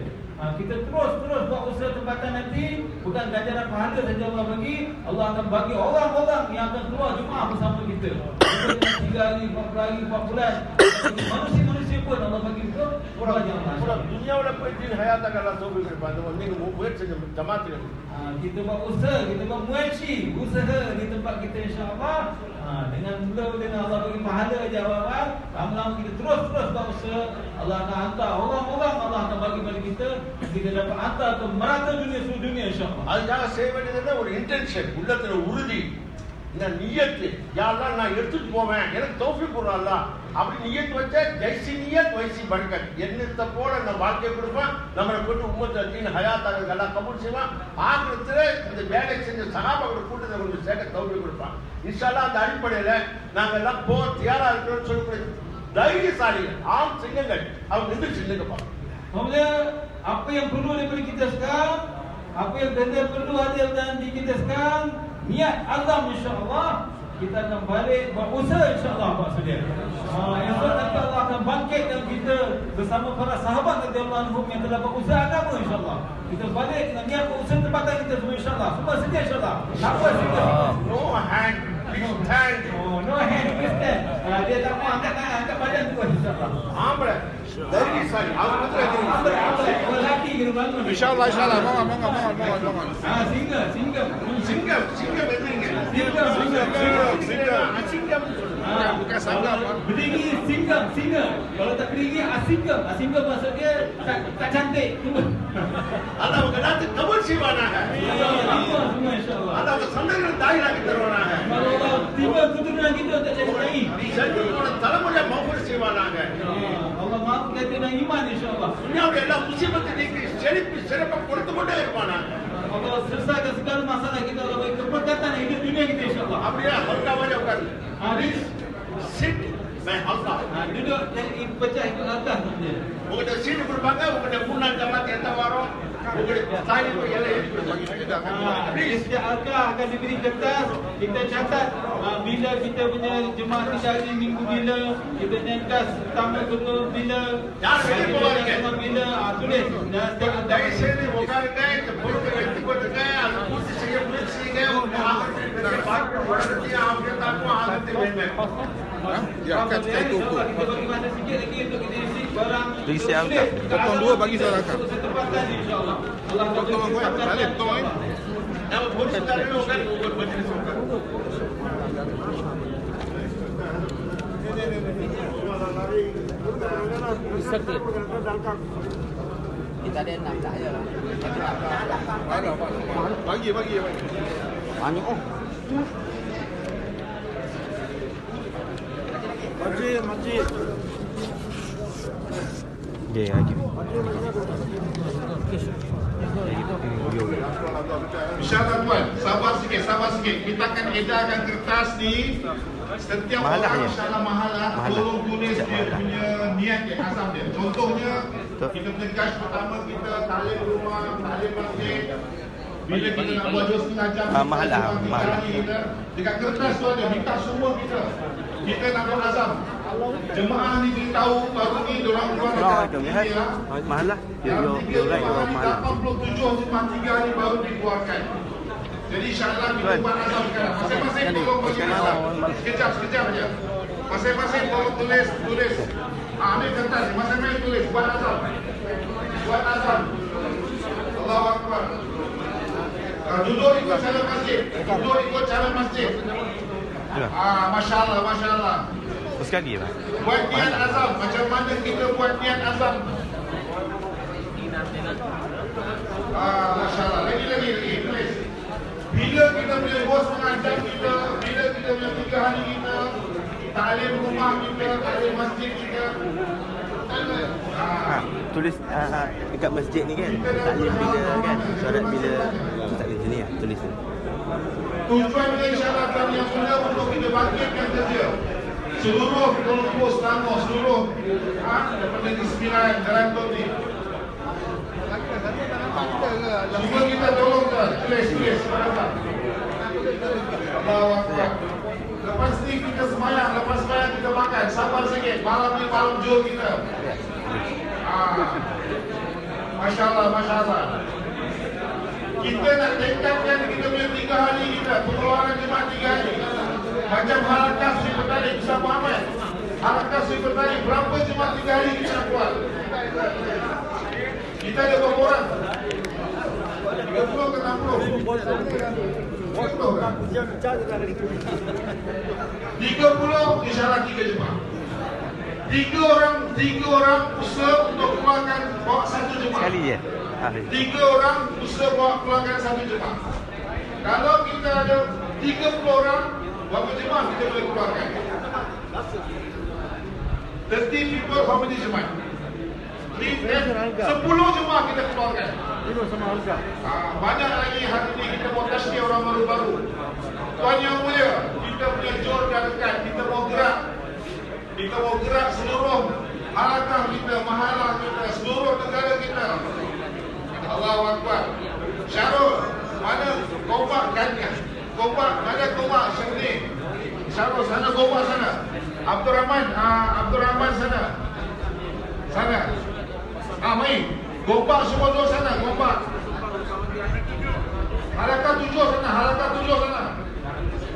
Kita terus buat usaha tempatan nanti, bukan ganjaran pahala saja Allah bagi, Allah akan bagi orang-orang yang akan keluar Jumaat bersama kita. 3 hari, 4 hari, 4 bulan. Manusia-manusia pun Allah bagi itu. துனியாவில் போய் தீன ஹயாத்தாக்கு அல்லாஹ் தௌஃபீக் கொடுப்பான். நீங்க முயற்சி செஞ்ச ஜமாத்துகள் kita buat usaha, kita buat muaci, usaha di tempat kita insya-Allah. Dengan Allah bagi pahala je awal-awal, lama-lama kita terus buat usaha, Allah akan hantar orang-orang, Allah akan bagi pada kita, kita dapat hantar ke merata dunia, seluruh dunia insya-Allah. அதுக்காக செய்ய வேண்டியது ஒரு இன்டென்ஷன், உள்ளத்துல உறுதி, இந்த நியத்து, யா அல்லாஹ் நான் எடுத்துட்டு போவேன், எனக்கு தௌஃபீக் கொடு அல்லாஹ் அப்படி நியத் வச்சா ஜைசி நியத் வைசி பரக்கத், எண்ணத்தை போல நான் வாழ்க்கை கொடுப்பேன், நம்மளை கொண்டு உம்மத்தை தீன் ஹயாத்தாக எல்லாம் கபூல் செய்வான். ஆகிரத்துல இந்த வேலை செஞ்ச சகாபாவோட கூட்டத்தை கொஞ்சம் சேர்க்க தௌஃபீக் கொடுப்பான். இன்ஷா அல்லாஹ் அந்த அடிப்படையில நாங்க எல்லாம் தயாரா இருக்கிறோம்னு சொல்லக்கூடிய தைரியசாலி ஆம் சிங்கங்கள் அவங்க எந்திரிச்சு நின்னுங்கப்பா. Kemudian apa yang perlu daripada kita sekarang, apa yang perlu ada dalam diri kita sekarang, niat azam insya-Allah, kita akan balik buat usaha insya-Allah Pak Sudir. Esok nanti Allah akan bangkitkan kita bersama para sahabat radhiyallahu anhum yang telah berusaha agama insya-Allah. Kita balik dengan niat berusaha tempatan kita semua insya-Allah. Semua sedia insya-Allah. Tak apa sedia. No hand, please stand. No hand, please stand. Dia tak mau angkat tangan, angkat badan tu insya-Allah. ஆம்பளை தைரியசாலி அவங்க Orang lelaki kena bangun. InsyaAllah, bangun. Singgam எந்திரிங்க. அசிங்கம் Bukan sanggam. berdiri singgam. Kalau tak berdiri asinggam. Asinggam maksudnya tak cantik. அல்லாஹ் அவங்க எல்லாத்துக்கும் கபூல் செய்வானாக. Allah semua insya-Allah. அல்லாஹ் அவங்க சந்ததிகள் தாயிலாக்கி தருவானாக. Kalau Allah tiba keturunan kita tak jadi baik. செல்வத்தோட தலைமுறை மௌஃபூர் செய்வானாக. Allah maafkan kita dengan iman insya-Allah. துனியாவுடைய எல்லா முசீபத்தை நீக்கி செழிப்பு சிறப்பை கொடுத்து கொண்டே இருப்பானாக. Allah selesaikan segala masalah kita, Allah bagi keberkatan hidup dunia kita insya-Allah. அப்படியே ஹல்கா வாஜா உட்காரு This சிட் மை ஹல்கா duduk yang pecah ikut atas dia. உங்கள்ட்ட சீட்டு கொடுப்பாங்க உங்கள்ட்ட முன்னாள் ஜமாத் எந்த வாரம் உங்களுடைய தாய் எல்லாம் Setiap akar akan diberi kertas, kita catat bila kita punya jemaah tidak hari minggu bila, kita nyantas tamu kedua bila, யார் வெளியே போவாங்க bila, tulis. Dan setiap தயவுசெய்து உட்காருங்க இந்த பொருட்களை எடுத்து கொண்டுங்க அதை பூர்த்தி செய்ய முயற்சி செய்யுங்க உங்க ஆகத்தை பார்க்க உலகத்தையும் ஆகியத்தாக்கும் ஆகத்தை வேண்டும் Dia angkat sekali toko. Kita bagi masa sikit lagi untuk kita isi barang. Isi angkat. Potong dua bagi saya angkat. Setempatan insya-Allah. Allah Potong aku yang balik, potong ini. நம்ம பொருட்கள் உட்காரு ஒவ்வொரு மஜ்லிஸ் உட்காரு Kita ada 6 tak je lah. Mana? Bagi. Banyak oh. Masjid. Dia lagi. InsyaAllah tuan, sabar sikit. Kita akan edarkan kertas ni. Setiap Mahalah orang ya? insyaAllah mahalah. Tolong tulis dia punya niat dia, azam dia. Contohnya, kita punya guys pertama kita talim rumah, talim masjid. Bila kita nak buat 2,5 jam, mahalah. dekat kertas tu ada, minta semua kita. Kita nak buat azam. Jemaah ni beritahu baru ni diorang keluar dekat media. Mahalah. Yang 3 Dia jemaah ni mahalah. 87 jemaah 3 hari baru dikeluarkan. Jadi insyaAllah kita buat azam sekarang. Masing-masing tolong bagi azam. Sekejap aja. Masing-masing tolong tulis. Ambil kertas, masing-masing tulis. Buat azam. Allahu Akbar. Duduk ikut cara masjid. Masya Allah. Sekali lah. Buat niat azam. Macam mana kita buat niat azam? Masya Allah. Lagi. Tulis. Bila kita punya bos mengajar kita, bila kita punya 3 hari kita, talim rumah kita, talim masjid kita. Tulis dekat masjid ni kan. Taklim bila kan. Syarat bila taklim sini lah. Tulis ni. Tujuan dia insyaAllah kami yang mulia untuk kita bangkitkan kerja. Seluruh kelompok Selangor, seluruh daripada Negeri Sembilan, Jalan Toti. Semua kita tolong tulis. Allahu Akbar. Lepas ni kita semayang, lepas semayang kita makan. Sabar sikit, malam ni malam jul kita. Masya Allah. Kita nak tingkatkan kita punya 3 hari kita, pengeluaran jemaah 3 hari. Macam halakas Sri Petani, Ustaz Muhammad. Halakas Sri Petani, berapa jemaah 3 hari kita nak buat? Kita ada berapa orang? 30 ke 60? 30 insyaAllah 3 jemaah. 3 orang usaha untuk keluarkan bawa 1 jemaah. Sekali je. 3 orang usaha bawa keluarkan 1 jemaah. Kalau kita ada 30 orang, berapa jemaah kita boleh keluarkan? 30 people, how many jemaah? 10 jemaah kita keluarkan. Banyak lagi hari ini kita mau tasbih orang baru-baru. Tuan Yang Mulia, kita punya jor dan dekat, kita mau gerak seluruh halakah kita, mahalah kita, seluruh negara kita. Allahu Akbar. Syarul, mana Kopak kan? Kopak, mana Kopak sini? Syarul, sana Kopak sana. Abdul Rahman sana. Main. Kopak semua dua sana, Kopak. Halakah 7 sana.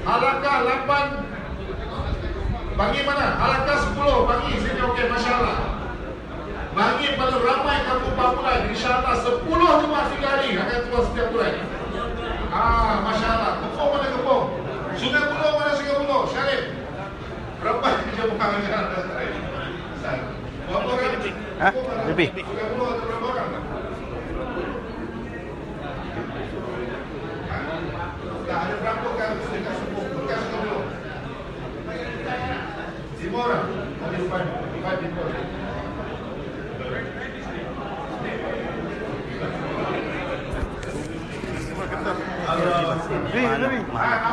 Halakah 8. Bagi mana? Halakah 10. Bagi sini okey, masya-Allah. Bagi paling ramai kampung Pamulan, insya-Allah 10 jemaah 3 hari akan keluar setiap bulan. Masya-Allah. Kepung mana kepung? Sungai Buloh mana Sungai Buloh? Syarif. Berapa jemaah insya-Allah? Berapa orang? Lebih. Sungai Buloh ada berapa orang? Dah ada berapa kan dekat bekas Sungai Buloh? 5 orang. Ada 5 people. Mana?